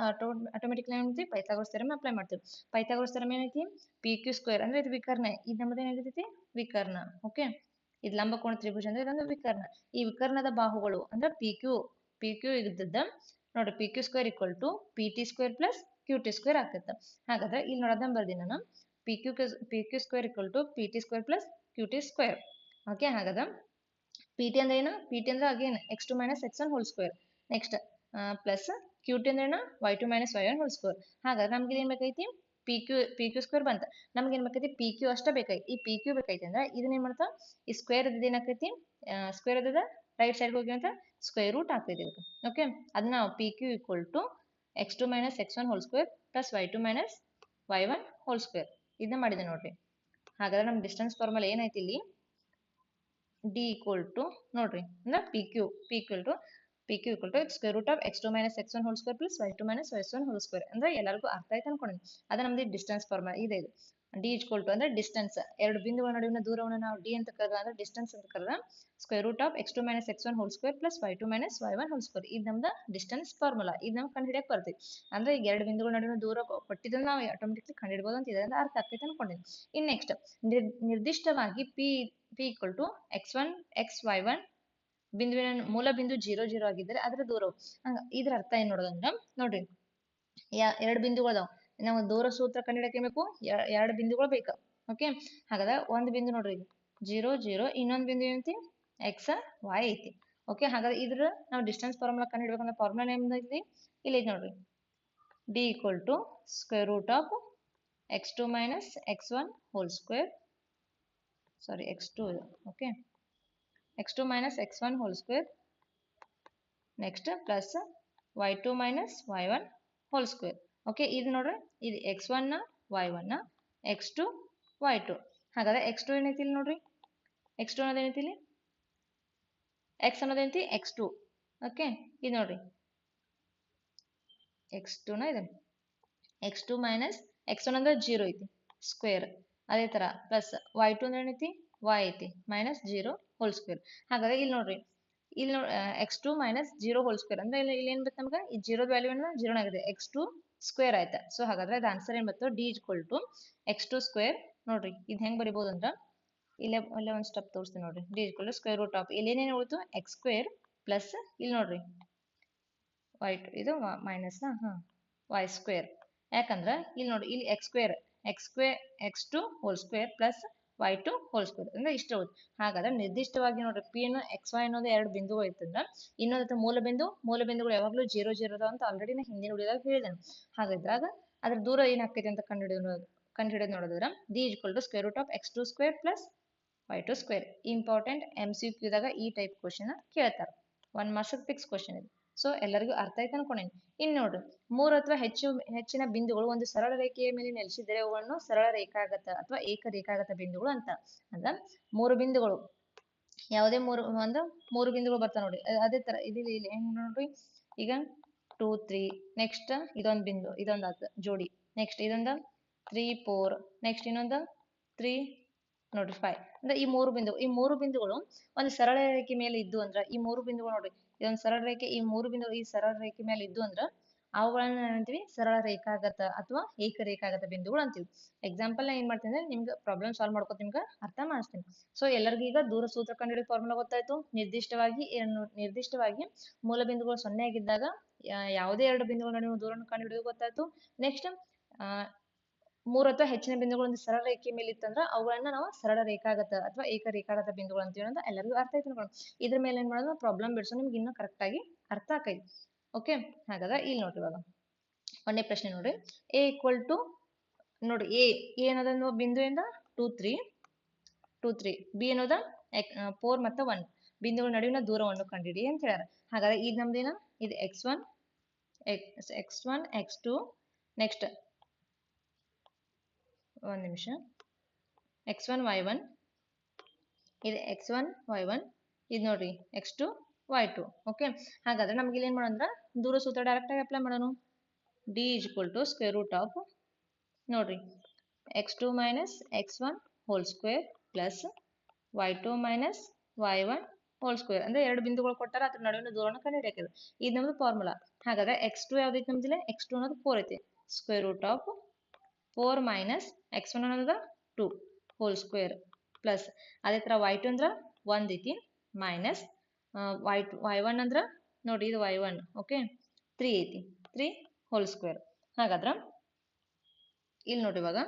Speaker 1: ಆಟೋಮೆಟಿಕ್ಲಿ ಏನೈತಿ ಪೈಥಾಗೋರಸ್ ಥಿಯರಮ್ ಅಪ್ಲೈ ಮಾಡ್ತೀವಿ. ಪೈಥಾಗೋರಸ್ ಥಿಯರಮ್ ಏನೈತಿ ಪಿ ಕ್ಯೂ ಸ್ಕ್ವೇರ್ ಅಂದ್ರೆ ಇದು ವಿಕರ್ಣ, ಇದು ನಮ್ಮದು ಏನಾಗಿರ್ತೈತಿ ವಿಕರ್ಣ. ಓಕೆ, ಇದು ಲಂಬಕೋಣ ತ್ರಿಭುಜ ಅಂದ್ರೆ ಇದೊಂದು ವಿಕರ್ಣ. ಈ ವಿಕರ್ಣದ ಬಾಹುಗಳು ಅಂದ್ರೆ ಪಿ ಕ್ಯೂ ಇದ್ದದ್ದ ನೋಡಿ P Q square equal to P T square plus Q T square ಆಗ್ತೈತೆ. ಹಾಗಾದ್ರೆ ಇಲ್ಲಿ ನೋಡೋದನ್ನ ಬರ್ದಿ ನಾನು P Q square equal to P T square plus Q T square. Okay, ಹಾಗಾದ್ರೆ ಪಿ ಟಿ ಅಂದ್ರೆ ಏನು ಪಿ ಟಿ ಅಂದ್ರೆ again x2 minus x1 whole square. Next plus Q T ಅಂದ್ರೆ ಏನು y2 minus y1 whole square. ಹಾಗಾದ್ರೆ ನಮ್ಗೆ ಏನ್ ಬೇಕೈತಿ P Q square ಬಂತ. ನಮ್ಗೆ ಏನ್ ಬೇಕೈತಿ ಪಿ ಕ್ಯೂ ಅಷ್ಟೇ ಬೇಕಾಯ್ತು. ಈ ಪಿ ಕ್ಯೂ ಬೇಕೈತಿ ಅಂದ್ರೆ ಇದನ್ನ ಏನ್ ಮಾಡ್ತಾ ಈ ಸ್ಕ್ವೇರ್ ಇದ್ದ ಏನಾಕೈತಿ ಸ್ಕ್ವೇರ್ ಇದ್ದದ ರೈಟ್ ಸೈಡ್ ಹೋಗಿ ಅಂತ ಸ್ಕ್ವೇರ್ ರೂಟ್ ಆಗ್ತೈತಿ ಇದಕ್ಕೆ. ಓಕೆ, ಅದನ್ನ ನಾವು P Q equal to x2 minus x1 whole square plus y2 minus y1 whole square ಇದನ್ನ ಮಾಡಿದೆ ನೋಡ್ರಿ. ಹಾಗಾದ್ರೆ ನಮ್ ಡಿಸ್ಟೆನ್ಸ್ ಫಾರ್ಮುಲಾ ಏನೈತಿ ಇಲ್ಲಿ ಡಿ ಈಕ್ವಲ್ ಟು ನೋಡ್ರಿ ಅಂದ್ರೆ P Q equal to square root of x2 minus x1 whole square plus y2 minus y1 whole square. ಅಂದ್ರೆ ಎಲ್ಲರಿಗೂ ಅರ್ಥ ಆಯ್ತು ಅನ್ಕೊಂಡಿ. ಅದ ನಮ್ದು ಡಿಸ್ಟೆನ್ಸ್ ಫಾರ್ಮುಲಾ ಇದೆ. ಇದು ಡಿ ಈಕ್ವಲ್ ಟು ಅಂದ್ರೆ ಡಿಸ್ಟೆನ್ಸ್ ಎರಡು ಬಿಂದುಗಳ ನಡುವಿನ ದೂರವನ್ನು ನಾವು ಡಿ ಅಂತ ಕರೆದ ಅಂದ್ರೆ ಡಿಸ್ಟೆನ್ಸ್ ಅಂತ ಕರೆದ square root of x2 minus x1 whole square plus y2 minus y1 whole square. ಇದು ನಮ್ದು ಡಿಸ್ಟೆನ್ಸ್ ಫಾರ್ಮುಲಾ. ಇದು ನಮ್ಗೆ ಕಂಡುಹಿಡಿಯಕ್ಕೆ ಬರ್ತೈತಿ. ಅಂದ್ರೆ ಈಗ ಎರಡು ಬಿಂದುಗಳ ನಡುವಿನ ದೂರ ಕೊಟ್ಟಿದ್ದನ್ನು ನಾವು ಆಟೋಮೆಟಿಕ್ಲಿ ಕಂಡುಹಿಡಬಹುದು ಅಂತ ಇದರಿಂದ ಅರ್ಥ ಆಗ್ತೈತೆ ಅನ್ಕೊಂಡಿನಿ. ಇನ್ ನೆಕ್ಸ್ಟ್ ನಿರ್ದಿಷ್ಟವಾಗಿ P equal to x1 xy1 ಬಿಂದುವಿನ ಮೂಲ ಬಿಂದು 0 0 ಆಗಿದ್ದರೆ ಅದರ ದೂರವು ಇದ್ರ ಅರ್ಥ ಏನ್ ನೋಡೋದಂದ್ರ ನೋಡ್ರಿ ಎರಡು ಬಿಂದುಗಳು ನಾವು ದೂರ ಸೂತ್ರ ಕಂಡುಹಿಡಕ್ಕೆ ಬೇಕು ಎರಡು ಬಿಂದುಗಳು ಬೇಕು. ಓಕೆ, ಹಾಗಾದ್ರೆ ಒಂದು ಬಿಂದು ನೋಡ್ರಿ 0 0 ಇನ್ನೊಂದು ಬಿಂದು ಏನೈತಿ x y ಐತಿ. ಓಕೆ, ಹಾಗಾದ್ರೆ ಇದ್ರ ನಾವು ಡಿಸ್ಟೆನ್ಸ್ ಫಾರ್ಮುಲಾ ಕಂಡುಹಿಡಬೇಕಂದ್ರೆ ಫಾರ್ಮುಲಾ ಏನ್ ಐತಿ ಇಲ್ಲಿ ನೋಡ್ರಿ D equal to square root of x2 minus x1 whole square sorry x2 okay x2 minus x1 whole square next plus y2 minus y1 whole square. Okay, ಇದು ನೋಡ್ರಿ ಇದು x1 y1 x2 y2. ಹಾಗಾದ್ರೆ x2 ಏನೈತಿ ಇಲ್ಲಿ ನೋಡ್ರಿ x2 ಅನ್ನೋದು ಏನೈತಿ ಇಲ್ಲಿ x ಅನ್ನೋದು ಏನೈತಿ x2. ಓಕೆ, ಇದು ನೋಡ್ರಿ x2 ನ ಇದೆ x2 ಮೈನಸ್ x1 ಅಂದ್ರೆ 0 ಐತಿ ಸ್ಕ್ವೇರ್. ಅದೇ ತರ ಪ್ಲಸ್ y2 ಅಂದ್ರೆ ಏನೈತಿ y ಐತಿ ಮೈನಸ್ 0 ಹೋಲ್ ಸ್ಕ್ವೇರ್. ಹಾಗಾದ್ರೆ ಇಲ್ಲಿ ನೋಡ್ರಿ ಇಲ್ಲಿ x2 ಮೈನಸ್ 0 ಹೋಲ್ ಸ್ಕ್ವೇರ್ ಅಂದ್ರೆ ಇಲ್ಲಿ ಏನ್ ಬರುತ್ತೆ ನಮ್ಗೆ ಈ 0 ವ್ಯಾಲ್ಯೂ ಅನ್ನ 0 ಆಗಿದೆ x2 ಸ್ಕ್ವೇರ್ ಆಯ್ತಾ. ಸೊ ಹಾಗಾದ್ರೆ ಅದು ಆನ್ಸರ್ ಏನ್ ಬರ್ತದೆ D equal to x2 square. ನೋಡ್ರಿ ಇದು ಹೆಂಗ್ ಬರಿಬಹುದು ಅಂದ್ರೆ ಇಲ್ಲೇ ಒಂದು ಸ್ಟೆಪ್ ತೋರಿಸ್ತೀನಿ ನೋಡ್ರಿ D equal to square root of ಇಲ್ಲಿ ಏನೇನು ಉಳಿತು x ಸ್ಕ್ವೇರ್ ಪ್ಲಸ್ ಇಲ್ಲಿ ನೋಡ್ರಿ y2 ಇದು ಮೈನಸ್ y ಸ್ಕ್ವೇರ್. ಯಾಕಂದ್ರೆ ಇಲ್ಲಿ ನೋಡಿ ಇಲ್ಲಿ x2 hole square plus y2 hole square ಅಂದ್ರೆ ಇಷ್ಟ ಉಳಿತು. ಹಾಗಾದ್ರೆ ನಿರ್ದಿಷ್ಟವಾಗಿ ನೋಡ್ರಿ ಪಿ ಅನ್ನು xy ಅನ್ನೋದು ಎರಡು ಬಿಂದುಗಳು ಇರ್ತಂದ್ರ ಇನ್ನೊಂದು ಮೂಲ ಬಿಂದುಗಳು ಯಾವಾಗಲೂ 0 0 ಅಂತ ಆಲ್ರೆಡಿ ನಾ ಹಿಂದಿನ ವಿಡಿಯೋದಾಗ ಹೇಳಿದ್ದೇನೆ. ಹಾಗಿದ್ದಾಗ ಅದ್ರ ದೂರ ಏನಾಗ್ತೈತೆ ಅಂತ ಕಂಡುಹಿಡಿಯೋದು ನೋಡಿದ್ರೆ D equal to square root of x2 square plus y2 square. Important MCQ ದಾಗ ಈ ಟೈಪ್ ಕ್ವಶನ್ ಕೇಳ್ತಾರೆ. 1 ಮಾರ್ಕ್ಸ್ ಫಿಕ್ಸ್ ಕ್ವಶನ್ ಇದು. ಸೊ ಎಲ್ಲರಿಗೂ ಅರ್ಥ ಆಯ್ತು ಅನ್ಕೊಂಡೇನಿ. ಇನ್ನು ನೋಡ್ರಿ 3 ಅಥವಾ ಹೆಚ್ಚಿನ ಬಿಂದುಗಳು ಒಂದು ಸರಳ ರೇಖೆಯ ಮೇಲೆ ನೆಲೆಸಿದರೆ ಅವುಗಳನ್ನು ಸರಳ ರೇಖಾಗತ ಅಥವಾ ಏಕರೇಖಾಗತ ಬಿಂದುಗಳು ಅಂತ. ಅಂದ್ರೆ 3 ಬಿಂದುಗಳು ಯಾವುದೇ ಮೂರು ಬಿಂದುಗಳು ಬರ್ತಾವ ನೋಡಿ ಅದೇ ತರ ಇಲ್ಲಿ ಹೆಂಗ್ ನೋಡ್ರಿ ಈಗ 2 3 ನೆಕ್ಸ್ಟ್ ಇದೊಂದು ಬಿಂದು ಇದೊಂದು ಜೋಡಿ ನೆಕ್ಸ್ಟ್ ಇದೊಂದು 3 4 ನೆಕ್ಸ್ಟ್ ಇನ್ನೊಂದು 3 ನೋಡ್ರಿ 5 ಅಂದ್ರೆ ಈ ಮೂರು ಬಿಂದುಗಳು ಒಂದು ಸರಳ ರೇಖೆ ಮೇಲೆ ಇದ್ದು ಅಂದ್ರ ಈ ಮೂರು ಬಿಂದುಗಳು ನೋಡ್ರಿ ಇದೊಂದು ಸರಳ ರೇಖೆ ಈ ಮೂರು ಬಿಂದು ಈ ಸರಳ ರೇಖೆ ಮೇಲೆ ಇದ್ದು ಅಂದ್ರ ಅವುಗಳನ್ನ ಏನಂತೀವಿ ಸರಳ ರೇಖಾಗತ ಅಥವಾ ಏಕರೇಖಾಗತ ಬಿಂದುಗಳು ಅಂತೀವಿ. ಎಕ್ಸಾಂಪಲ್ ಏನ್ ಮಾಡ್ತೀನಿ ಅಂದ್ರೆ ನಿಮ್ಗೆ ಪ್ರಾಬ್ಲಮ್ ಸಾಲ್ವ್ ಮಾಡ್ಕೊತ ನಿಮ್ಗೆ ಅರ್ಥ ಮಾಡಿಸ್ತೀನಿ. ಸೊ ಎಲ್ಲರಿಗೂ ಈಗ ದೂರ ಸೂತ್ರ ಕಂಡುಹಿಡಿಯೋ ಫಾರ್ಮುಲಾ ಗೊತ್ತಾಯ್ತು. ನಿರ್ದಿಷ್ಟವಾಗಿ ಮೂಲ ಬಿಂದುಗಳು 0 ಆಗಿದ್ದಾಗ ಯಾವುದೇ ಎರಡು ಬಿಂದುಗಳ ನಡುವಿನ ದೂರವನ್ನು ಕಂಡುಹಿಡಿಯೋದು ಗೊತ್ತಾಯ್ತು. ನೆಕ್ಸ್ಟ್ ಮೂರು ಅಥವಾ ಹೆಚ್ಚಿನ ಬಿಂದುಗಳು ಒಂದು ಸರಳ ರೇಖೆ ಮೇಲೆ ಇತ್ತಂದ್ರೆ ಅವುಗಳನ್ನ ನಾವು ಸರಳ ರೇಖಾಗತ ಅಥವಾ ಏಕರೇಖಾಗತ ಬಿಂದುಗಳು ಅಂತೀವಿ ಅಂತ ಎಲ್ಲರಿಗೂ ಅರ್ಥ ಆಯ್ತು ಅನ್ಕೊಂಡು ಇದ್ರ ಮೇಲೆ ಏನ್ ಮಾಡೋದು ಪ್ರಾಬ್ಲಮ್ ಬಿಡಿಸೋ ನಿಮ್ಗೆ ಇನ್ನೂ ಕರೆಕ್ಟ್ ಆಗಿ ಅರ್ಥ ಆಕೈತಿ. ಓಕೆ, ಹಾಗಾದ್ರೆ ಇಲ್ಲಿ ನೋಡ್ರಿ ಇವಾಗ ಒಂದೇ ಪ್ರಶ್ನೆ ನೋಡ್ರಿ. ಎ ಈಕ್ವಲ್ ಟು ನೋಡಿ ಎ ಏನದ ಬಿಂದುವಿಂದ 2 3 ಬಿ ಅನ್ನೋದ 4 ಮತ್ತು 1 ಬಿಂದುಗಳ ನಡುವಿನ ದೂರವನ್ನು ಕಂಡುಹಿಡಿ ಅಂತ ಹೇಳ್ಯಾರ. ಹಾಗಾದ್ರೆ ಇದು ನಮ್ದೇನ ಇದು x1 x2 ನೆಕ್ಸ್ಟ್ ಒಂದು ನಿಮಿಷ x1 y1 ಇದು x1 y1 ಇದು ನೋಡ್ರಿ x2 y2. ಓಕೆ, ಹಾಗಾದ್ರೆ ನಮ್ಗೆ ಇಲ್ಲಿ ಏನ್ ಮಾಡೋಣ ದೂರ ಸೂತ್ರ ಡೈರೆಕ್ಟ್ ಆಗಿ ಅಪ್ಲೈ ಮಾಡೋಣ. d is equal to square root of ನೋಡ್ರಿ x2 minus x1 whole square plus y2 minus y1 whole square ಅಂದ್ರೆ ಎರಡು ಬಿಂದುಗಳು ಕೊಟ್ಟಾರ ಅದ್ರ ನಡುವಿನ ದೂರವನ್ನು ಕಂಡುಹಿಡಿಯಬೇಕು. ಇದು ನಮ್ದು ಫಾರ್ಮುಲಾ. ಹಾಗಾದ್ರೆ x2 ಯಾವ್ದೈತಿ ನಮ್ದಿಲ್ಲ x2 ಅನ್ನೋದು 4 ಐತಿ. Square root of 4 minus x1 ಅನ್ನೋದು 2 whole square ಪ್ಲಸ್ ಅದೇ ತರ y2 ಅಂದ್ರ 1 ಐತಿ ಮೈನಸ್ y1 ಅಂದ್ರ ನೋಡಿ ಇದು y1 ಓಕೆ 3 ಐತಿ 3 whole square. ಹಾಗಾದ್ರ ಇಲ್ಲಿ ನೋಡಿ ಇವಾಗ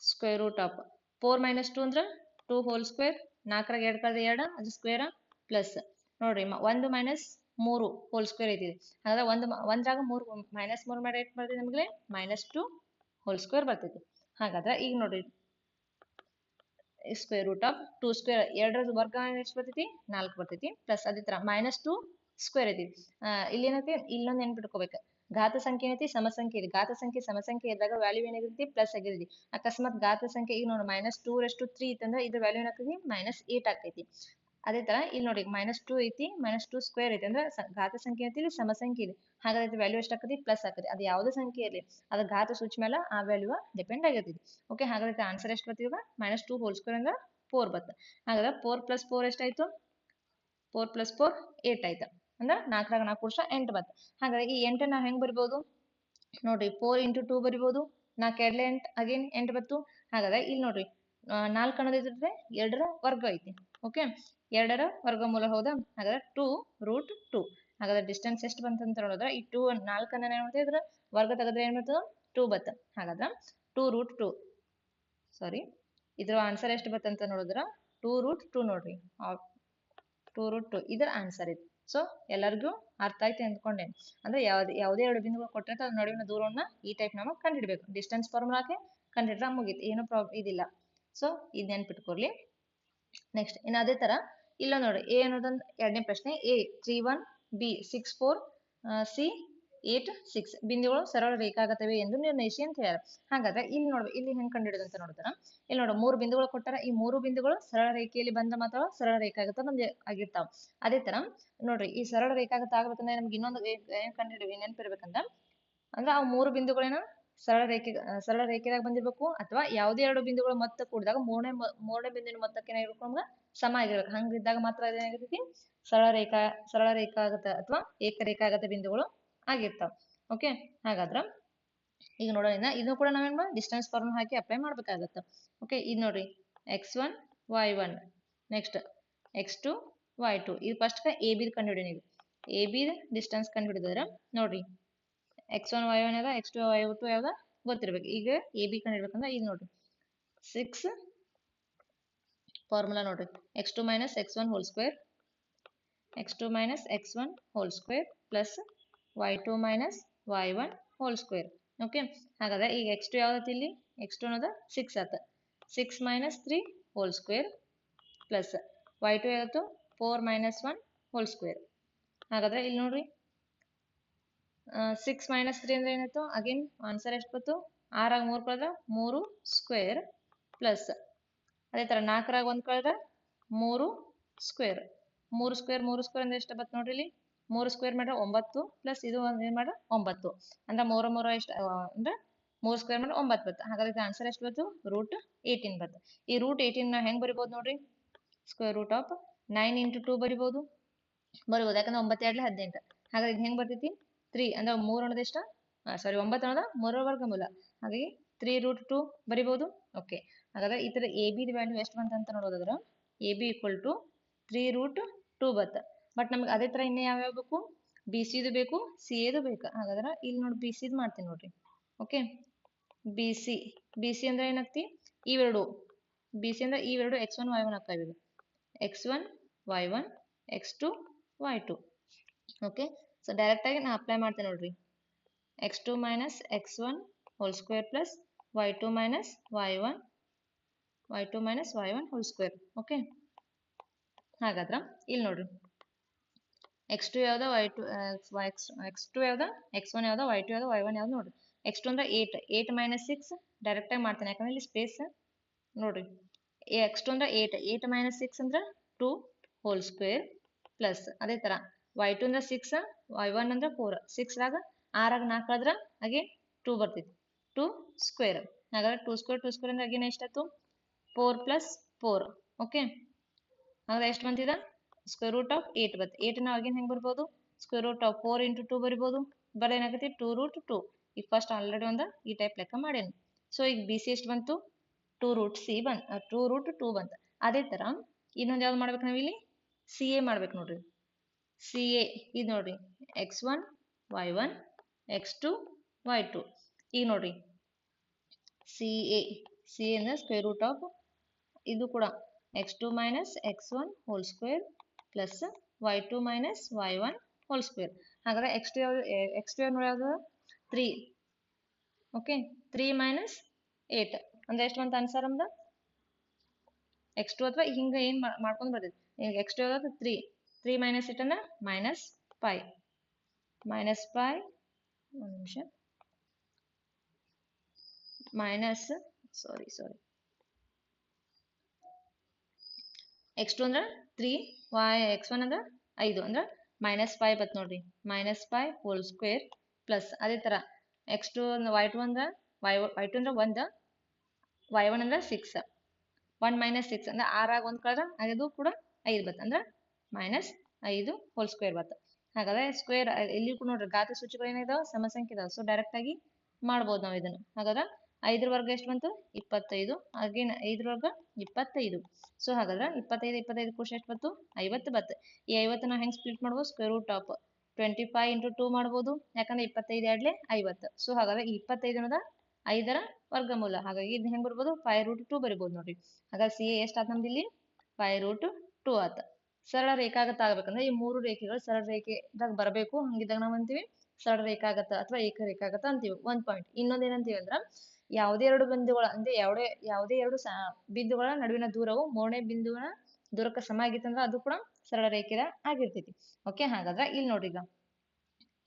Speaker 1: ಸ್ಕ್ವೇರ್ ರೂಟ್ ಆಫ್ 4 minus 2 ಅಂದ್ರ 2 whole square 4 2 ಕಳೆದ 2 ಅದು ಸ್ಕ್ವೇರ್ ಪ್ಲಸ್ ನೋಡ್ರಿ 1 minus 3 whole square ಐತಿ. ಹಾಗಾದ್ರೆ ಒಂದ್ರಾಗ 3 minus 3 ಮಾಡಿ ಎಷ್ಟು ಬರ್ತೈತಿ ನಮಗೆ -2 whole square ಬರ್ತೈತಿ. ಹಾಗಾದ್ರೆ ಈಗ ನೋಡ್ರಿ ಸ್ಕ್ವೇರ್ ರೂಟ್ ಆಫ್ 2 ಸ್ಕ್ವೇರ್ ಎರಡರ ವರ್ಗ ಎಷ್ಟು ಬರ್ತೈತಿ 4 ಬರ್ತೈತಿ ಪ್ಲಸ್ ಅದೇ ತರ -2 ಸ್ಕ್ವೇರ್ ಐತಿ. ಇಲ್ಲಿ ಏನೈತಿ ಇಲ್ಲೊಂದು ನೆನ್ಪಿಟ್ಕೋಬೇಕು ಘಾತ ಸಂಖ್ಯೆ ಏನೈತಿ ಸಮಸಂಖ್ಯೆ ಇದೆ. ಘಾತ ಸಂಖ್ಯೆ ಸಮಸಂಖ್ಯೆ ಇದ್ದಾಗ ವ್ಯಾಲ್ಯೂ ಏನಾಗಿರ್ತೈತಿ ಪ್ಲಸ್ ಆಗಿರ್ತೈತಿ. ಅಕಸ್ಮಾತ್ ಘಾತ ಸಂಖ್ಯೆ ಈಗ ನೋಡಿ -2/3 ಇತ್ತಂದ್ರೆ ಇದ್ರ ವ್ಯಾಲ್ಯೂ ಏನಾಗ್ತೈತಿ -8 ಆಗ್ತೈತಿ. ಅದೇ ತರ ಇಲ್ಲಿ ನೋಡಿ -2 ಐತಿ -2 ಸ್ಕ್ವೇರ್ ಐತಿ ಅಂದ್ರೆ ಘಾತ ಸಂಖ್ಯೆ ಐತಿ ಇಲ್ಲಿ ಸಮಸಂಖ್ಯೆ ಇದೆ. ಹಾಗಾದ್ರೆ ಇದು ವ್ಯಾಲ್ಯೂ ಎಷ್ಟು ಆಗ್ತೈತಿ ಪ್ಲಸ್ ಆಗ್ತೈತಿ. ಅದು ಯಾವುದೇ ಸಂಖ್ಯೆ ಇರಲಿ ಅದ ಘಾತ ಸೂಚಿ ಮೇಲೆ ಆ ವ್ಯಾಲ್ಯೂ ಡಿಪೆಂಡ್ ಆಗಿರ್ತೈತಿ. ಓಕೆ, ಹಾಗಾದ್ರೆ ಆನ್ಸರ್ ಎಷ್ಟು ಬರ್ತೀವಿ -2 whole square ಅಂದ್ರೆ 4 ಬತ್ತ. ಹಾಗಾದ್ರೆ 4 + 4 ಎಷ್ಟಾಯ್ತು 4 + 4 8 ಆಯ್ತು. ಅಂದ್ರೆ 4 4 ವರ್ಷ 8 ಬತ್ತ. ಹಾಗಾದ್ರೆ ಈ 8 ನಾವು ಹೆಂಗ್ ಬರಿಬಹುದು ನೋಡ್ರಿ 4 × 2 ಬರಿಬಹುದು. 4 2 8 ಅಗೇನ್ 8 ಬತ್ತು. ಹಾಗಾದ್ರೆ ಇಲ್ಲಿ ನೋಡ್ರಿ 4 ಅನ್ನೋದು ಇದ್ರೆ 2ರ ವರ್ಗ ಐತಿ. ಓಕೆ, 2ರ ವರ್ಗಮೂಲ ಹೌದಾ. ಹಾಗಾದ್ರೆ 2√2. ಹಾಗಾದ್ರೆ ಡಿಸ್ಟೆನ್ಸ್ ಎಷ್ಟು ಬಂತಂತ ನೋಡಿದ್ರೆ ಈ 4 ಅನ್ನ ಏನ್ ಮಾಡ್ತೀವಿ ಇದ್ರ ವರ್ಗ ತೆಗೆದ್ರೆ ಏನ್ ಬರ್ತದ 2 ಬತ್ತ. ಹಾಗಾದ್ರೆ 2√2 ಸಾರಿ ಇದ್ರ ಆನ್ಸರ್ ಎಷ್ಟು ಬತ್ತಂತ ನೋಡಿದ್ರ 2√2 ನೋಡ್ರಿ 2√2 ಇದರ ಆನ್ಸರ್ ಇದು. ಸೊ ಎಲ್ಲರಿಗೂ ಅರ್ಥ ಆಯ್ತು ಅಂದ್ಕೊಂಡೇನೆ. ಅಂದ್ರೆ ಯಾವುದೇ ಎರಡು ಬಿಂದುಗಳು ಕೊಟ್ಟರೆ ಅದ್ರ ನಡುವಿನ ದೂರವನ್ನ ಈ ಟೈಪ್ ನಾವು ಕಂಡುಹಿಡಬೇಕು. ಡಿಸ್ಟೆನ್ಸ್ ಫಾರ್ಮುಲಾಕ್ಕೆ ಕಂಡುಹಿಡ್ರೆ ಮುಗೀತು, ಏನೋ ಇದಿಲ್ಲ. ಸೊ ಇದು ನೆನ್ಪಿಟ್ಕೊರ್ಲಿ. ನೆಕ್ಸ್ಟ್ ಇನ್ನು ಅದೇ ತರ ಇಲ್ಲ ನೋಡಿ ಎ ಅನ್ನೋದೊಂದು ಎರಡನೇ ಪ್ರಶ್ನೆ. ಎ 3 1 ಬಿ 6 4 ಸಿ 8 6 ಬಿಂದುಗಳು ಸರಳ ರೇಖಾಗತವೇ ಎಂದು ನಿರ್ಣಯಿಸಿ ಅಂತ ಹೇಳ್ಯಾರ. ಹಾಗಾದ್ರೆ ಇಲ್ಲಿ ಹೆಂಗ್ ಕಂಡುಹಿಡಿದಂತ ನೋಡಿದ್ರ ಇಲ್ಲಿ ನೋಡ 3 ಬಿಂದುಗಳು ಕೊಟ್ಟಾರ. ಈ 3 ಬಿಂದುಗಳು ಸರಳ ರೇಖೆಯಲ್ಲಿ ಬಂದ ಮಾತ್ರ ಸರಳ ರೇಖಾಗತ ನಮ್ಗೆ ಆಗಿರ್ತಾವ. ಅದೇ ತರ ನೋಡ್ರಿ ಈ ಸರಳ ರೇಖಾಗತ ಆಗ್ಬೇಕಂದ್ರೆ ನಮ್ಗೆ ಇನ್ನೊಂದು ಏನ್ ಕಂಡುಹಿಡಿ ನೆನ್ಪಿರ್ಬೇಕಂದ್ರ ಅಂದ್ರೆ ಆ 3 ಬಿಂದುಗಳೇನ ಸರಳ ರೇಖೆದಾಗ ಬಂದಿರ್ಬೇಕು ಅಥವಾ ಯಾವುದೇ ಎರಡು ಬಿಂದುಗಳು ಮೊತ್ತ ಕೂಡಿದಾಗ ಮೂರನೇ ಬಿಂದುವಿನ ಮೊತ್ತಕ್ಕೆ ಏನಾಗಿರ್ಬೇಕು ನಮ್ಗೆ ಸಮ ಆಗಿರ್ಬೇಕು. ಹಂಗಿದ್ದಾಗ ಮಾತ್ರ ಏನಾಗಿರ್ತೈತಿ ಸರಳ ರೇಖಾಗತ ಅಥವಾ ಏಕರೇಖಾಗತ ಬಿಂದುಗಳು ಆಗಿರ್ತಾವ. ಓಕೆ, ಹಾಗಾದ್ರ ಈಗ ನೋಡೋಣ ಇದು ಕೂಡ ನಾವೇನ್ ಡಿಸ್ಟೆನ್ಸ್ ಫಾರ್ಮುಲಾ ಹಾಕಿ ಅಪ್ಲೈ ಮಾಡ್ಬೇಕಾಗತ್ತ. ಓಕೆ, ಇದು ನೋಡ್ರಿ x1 y1 next x2 y2 ಇದು ಫಸ್ಟ್ ಎ ಬಿ ಕಂಡುಹಿಡಿ. ನೀವು ಎ ಬಿ ಡಿಸ್ಟೆನ್ಸ್ ಕಂಡುಹಿಡಿದ್ರೆ ನೋಡ್ರಿ x1 y1 ಯಾವ್ದ x2 y2 ಯಾವ್ದ ಗೊತ್ತಿರ್ಬೇಕು. ಈಗ ಎ ಬಿ ಕಂಡುಹಿಡ್ಬೇಕಂದ್ರೆ ಇದು ನೋಡ್ರಿ 6 ಫಾರ್ಮುಲಾ ನೋಡ್ರಿ x2 - x1 whole square x2 - x1 whole square plus y2 - y1 whole square. Okay, ಹಾಗಾದ್ರೆ ಈಗ x2 ಯಾವ್ದೈತಿ ಇಲ್ಲಿ x2 ಅನ್ನೋದು 6 ಆತ. 6 - 3 whole square ಪ್ಲಸ್ y2 ಯಾವತ್ತು 4 - 1 whole square. ಹಾಗಾದ್ರೆ ಇಲ್ಲಿ ನೋಡ್ರಿ 6 - 3 ಅಂದ್ರೆ ಏನಾಯ್ತು ಅಗೇನ್ ಆನ್ಸರ್ ಎಷ್ಟು ಬಂತು 6 3 ಕಳೆದ್ರೆ 3 ಸ್ಕ್ವೇರ್ ಪ್ಲಸ್ ಅದೇ ತರ 4 1 ಕಳೆದ್ರೆ 3 ಸ್ಕ್ವೇರ್ 3 ಸ್ಕ್ವೇರ್ ಅಂದ್ರೆ ಎಷ್ಟು ಬತ್ತು ನೋಡ್ರಿ ಇಲ್ಲಿ 3 ಸ್ಕ್ವೇರ್ ಮಾಡ್ರೆ 9 ಪ್ಲಸ್ ಇದು ಏನ್ ಮಾಡ್ರೆ 9 ಅಂದ್ರೆ 3 3 ಎಷ್ಟು ಅಂದ್ರೆ 3 ಸ್ಕ್ವೇರ್ ಮಾಡ್ರೆ 9 ಬತ್ತು. ಹಾಗಾದ್ರೆ ಆನ್ಸರ್ ಎಷ್ಟು ಬಂತು √8. 18 ಬರ್ತದೆ. ಈ ರೂಟ್ 18 ನಾವು ಹೆಂಗೆ ಬರಿಬೋದು ನೋಡ್ರಿ, ಸ್ಕ್ವೇರ್ ರೂಟ್ ಆಫ್ 9 ಇಂಟು 2 ಬರಿಬೋದು, ಯಾಕಂದ್ರೆ 9 2 18. ಹಾಗಾದ್ರೆ ಇದು ಹೆಂಗೆ ಬರ್ತೈತಿ, 3 ಅಂದ್ರೆ 3 ಅನ್ನೋದು ಎಷ್ಟು, ಸಾರಿ 9 ಅನ್ನೋದು 3ರ ವರ್ಗಮೂಲ, ಹಾಗಾಗಿ 3 ರೂಟ್ 2 ಬರಿಬೋದು. ಓಕೆ, ಹಾಗಾದ್ರೆ ಈ ಥರ ಎ ಬಿ ವ್ಯಾಲ್ಯೂ ಎಷ್ಟು ಬಂತ ನೋಡೋದಾದ್ರೆ A B equal to 3 root 2 ಬತ್ತ. ಬಟ್ ನಮ್ಗೆ ಅದೇ ಥರ ಇನ್ನೂ ಯಾವ್ಯಾವ ಬೇಕು, ಬಿ ಸಿದು ಬೇಕು, ಸಿ ಎದು ಬೇಕು. ಹಾಗಾದ್ರೆ ಇಲ್ಲಿ ನೋಡಿ ಬಿ ಸಿದು ಮಾಡ್ತೀನಿ ನೋಡ್ರಿ. ಓಕೆ, ಬಿ ಸಿ ಅಂದ್ರೆ ಏನಾಗ್ತಿ, ಇವೆರಡು ಬಿ ಸಿ ಅಂದ್ರೆ ಇವೆರಡು x1 y1 ಆಗ್ತಾವೆ. x1 y1 x2 y2. Okay, so direct ಆಗಿ ನಾನು ಅಪ್ಲೈ ಮಾಡ್ತೇನೆ ನೋಡ್ರಿ. x2 minus x1 whole square plus y2 minus y1 whole square. Okay, ಹಾಗಾದ್ರೆ ಇಲ್ಲಿ ನೋಡ್ರಿ x2 ಯಾವ್ದು, x2 ಯಾವ್ದು, x1 ಯಾವ್ದು, y2 ಯಾವ್ದು, y1 ಯಾವ್ದು ನೋಡ್ರಿ. x2 ಅಂದ್ರೆ 8 ಮೈನಸ್ 6 ಡೈರೆಕ್ಟ್ ಆಗಿ ಮಾಡ್ತೇನೆ, ಯಾಕಂದ್ರೆ ಇಲ್ಲಿ ಸ್ಪೇಸ್ ನೋಡ್ರಿ. x2 ಅಂದ್ರೆ 8 ಮೈನಸ್ 6 ಅಂದ್ರೆ 2 ಹೋಲ್ ಸ್ಕ್ವೇರ್ ಪ್ಲಸ್ ಅದೇ ತರ y2 ಅಂದ್ರೆ 6, y1 ಅಂದ್ರೆ 4. 6 ರಾಗ 6 4 ಕಳೆದ್ರೆ ಹಾಗೆ 2 ಬರ್ತೈತಿ, 2 ಸ್ಕ್ವೇರ್. ಹಾಗಾದ್ರೆ 2 ಸ್ಕ್ವೇರ್ ಅಂದ್ರೆ ಅಗೇನ್ ಎಷ್ಟಾಯ್ತು, 4 ಪ್ಲಸ್ 4. ಓಕೆ, ಹಾಗಾದ್ರೆ ಎಷ್ಟು ಬಂತಿದ, ಸ್ಕ್ವೇರ್ ರೂಟ್ ಆಫ್ 8 ಬರುತ್ತೆ. 8 ನಾವು ಅಗೇನ್ ಹೆಂಗೆ ಬರ್ಬೋದು, ಸ್ಕ್ವೇರ್ ರೂಟ್ ಆಫ್ 4 ಇಂಟು 2 ಬರಿಬೋದು. ಏನಾಗುತ್ತೆ 2 ರೂಟ್ 2. ಈಗ ಫಸ್ಟ್ ಆಲ್ರೆಡಿ ಒಂದು ಈ ಟೈಪ್ ಲೆಕ್ಕ ಮಾಡೇನು. ಸೊ ಈಗ ಬಿ ಸಿ ಎಷ್ಟು ಬಂತು, 2 ರೂಟ್ 2 ಬಂತು. ಅದೇ ತರ ಇನ್ನೊಂದು ಯಾವ್ದು ಮಾಡ್ಬೇಕು ನಾವಿಲ್ಲಿ, ಸಿ ಎ ಮಾಡ್ಬೇಕು ನೋಡ್ರಿ. ಸಿ ಎ ಇದು ನೋಡ್ರಿ x1 y1 x2 y2. ಈಗ ನೋಡ್ರಿ ಸಿ ಎ ಅಂದ್ರೆ ಸ್ಕ್ವೇರ್ ರೂಟ್ ಆಫ್ ಇದು ಕೂಡ x2 minus x1 whole square plus y2 minus y1 whole square. ಹಾಗಾದ್ರೆ x2 ಯಾವ್ದು 3. ಓಕೆ, 3 ಮೈನಸ್ 8 ಅಂದ್ರೆ ಎಷ್ಟು ಬಂತ ಆನ್ಸರ್ ನಮ್ದು, x2 ಅಥವಾ ಹಿಂಗೆ ಏನು ಮಾಡ್ಕೊಂಡು ಬರ್ತೈತಿ. ಈಗ x2 ಯಾವ್ದು 3 ಮೈನಸ್ 8 ಅಂದ್ರೆ ಮೈನಸ್ 5 ಒಂದು ನಿಮಿಷ, ಮೈನಸ್ ಸಾರಿ x2 ಅಂದ್ರೆ 3, x1 ಅಂದ್ರೆ 5 ಅಂದ್ರೆ ಮೈನಸ್ 5 ಬತ್ ನೋಡ್ರಿ. ಮೈನಸ್ 5 ಹೋಲ್ ಸ್ಕ್ವೇರ್ ಪ್ಲಸ್ ಅದೇ ತರ x2 y2 ಅಂದ್ರೆ y2 ಅಂದ್ರೆ 1, y1 ಅಂದ್ರೆ 6. 1 ಮೈನಸ್ 6 ಅಂದ್ರೆ 6 1 ಕಳೆದ್ರೆ ಅದು ಕೂಡ 5 ಬತ್, ಅಂದ್ರೆ ಮೈನಸ್ 5 ಹೋಲ್ ಸ್ಕ್ವೇರ್ ಬತ್. ಹಾಗಾದ್ರೆ ಸ್ಕ್ವೇರ್ ಇಲ್ಲಿ ಕೂಡ ನೋಡ್ರಿ ಘಾತ ಸೂಚಿಗಳು ಏನಿದಾವೆ, ಸಮಸಂಖ್ಯೆ ಇದಾವೆ. ಸೊ ಡೈರೆಕ್ಟ್ ಆಗಿ ಮಾಡ್ಬೋದು ನಾವು ಇದನ್ನು. ಹಾಗಾದ್ರೆ 5ರ ವರ್ಗ ಎಷ್ಟು ಬಂತು, 25. ಅಗೇನ್ 5ರ ವರ್ಗ 25. ಸೊ ಹಾಗಾದ್ರೆ 25 ಕೋಶ ಎಷ್ಟು ಬಂತು, 50 ಬತ್ತು. ಈ 50 ನಾವು ಹೆಂಗೆ ಸ್ಪ್ಲಿಟ್ ಮಾಡ್ಬೋದು, ಸ್ಕ್ವೇರ್ ರೂಟ್ ಆಫ್ 25 ಇಂಟು 2 ಮಾಡ್ಬೋದು, ಯಾಕಂದ್ರೆ 25 2 50. ಸೊ ಹಾಗಾದ್ರೆ 25 ಅನ್ನೋದ 5ರ ವರ್ಗಮೂಲ. ಹಾಗಾಗಿ ಇದು ಹೆಂಗೆ ಬರ್ಬೋದು, 5 ರೂಟ್ 2 ಬರಿಬೋದು ನೋಡ್ರಿ. ಹಾಗಾದ್ರೆ ಸಿ ಎ ಎಷ್ಟು ಆತ ನಮ್ದು ಇಲ್ಲಿ, 5 ರೂಟ್ 2 ಆತ. ಸರಳ ರೇಖಾಗತ ಆಗ್ಬೇಕಂದ್ರೆ ಈ 3 ರೇಖೆಗಳು ಸರಳ ರೇಖೆದಾಗ ಬರಬೇಕು. ಹಂಗಿದ್ದಾಗ ನಾವು ಅಂತೀವಿ ಸರಳ ರೇಖಾಗತ ಅಥವಾ ಏಕ ರೇಖಾಗತ ಅಂತೀವಿ. 1 ಪಾಯಿಂಟ್. ಇನ್ನೊಂದು ಏನಂತೀವಿ ಅಂದ್ರೆ ಯಾವುದೇ ಎರಡು ಬಿಂದುಗಳ ಅಂದ್ರೆ ಯಾವುದೇ ಎರಡು ಬಿಂದುಗಳ ನಡುವಿನ ದೂರವು ಮೂರನೇ ಬಿಂದುವಿನ ದೂರಕ್ಕೆ ಸಮ ಆಗಿತ್ತಂದ್ರೆ ಅದು ಕೂಡ ಸರಳ ರೇಖೆ ಆಗಿರ್ತೈತಿ. ಓಕೆ, ಹಾಗಾದ್ರೆ ಇಲ್ಲಿ ನೋಡ್ರಿ, ಈಗ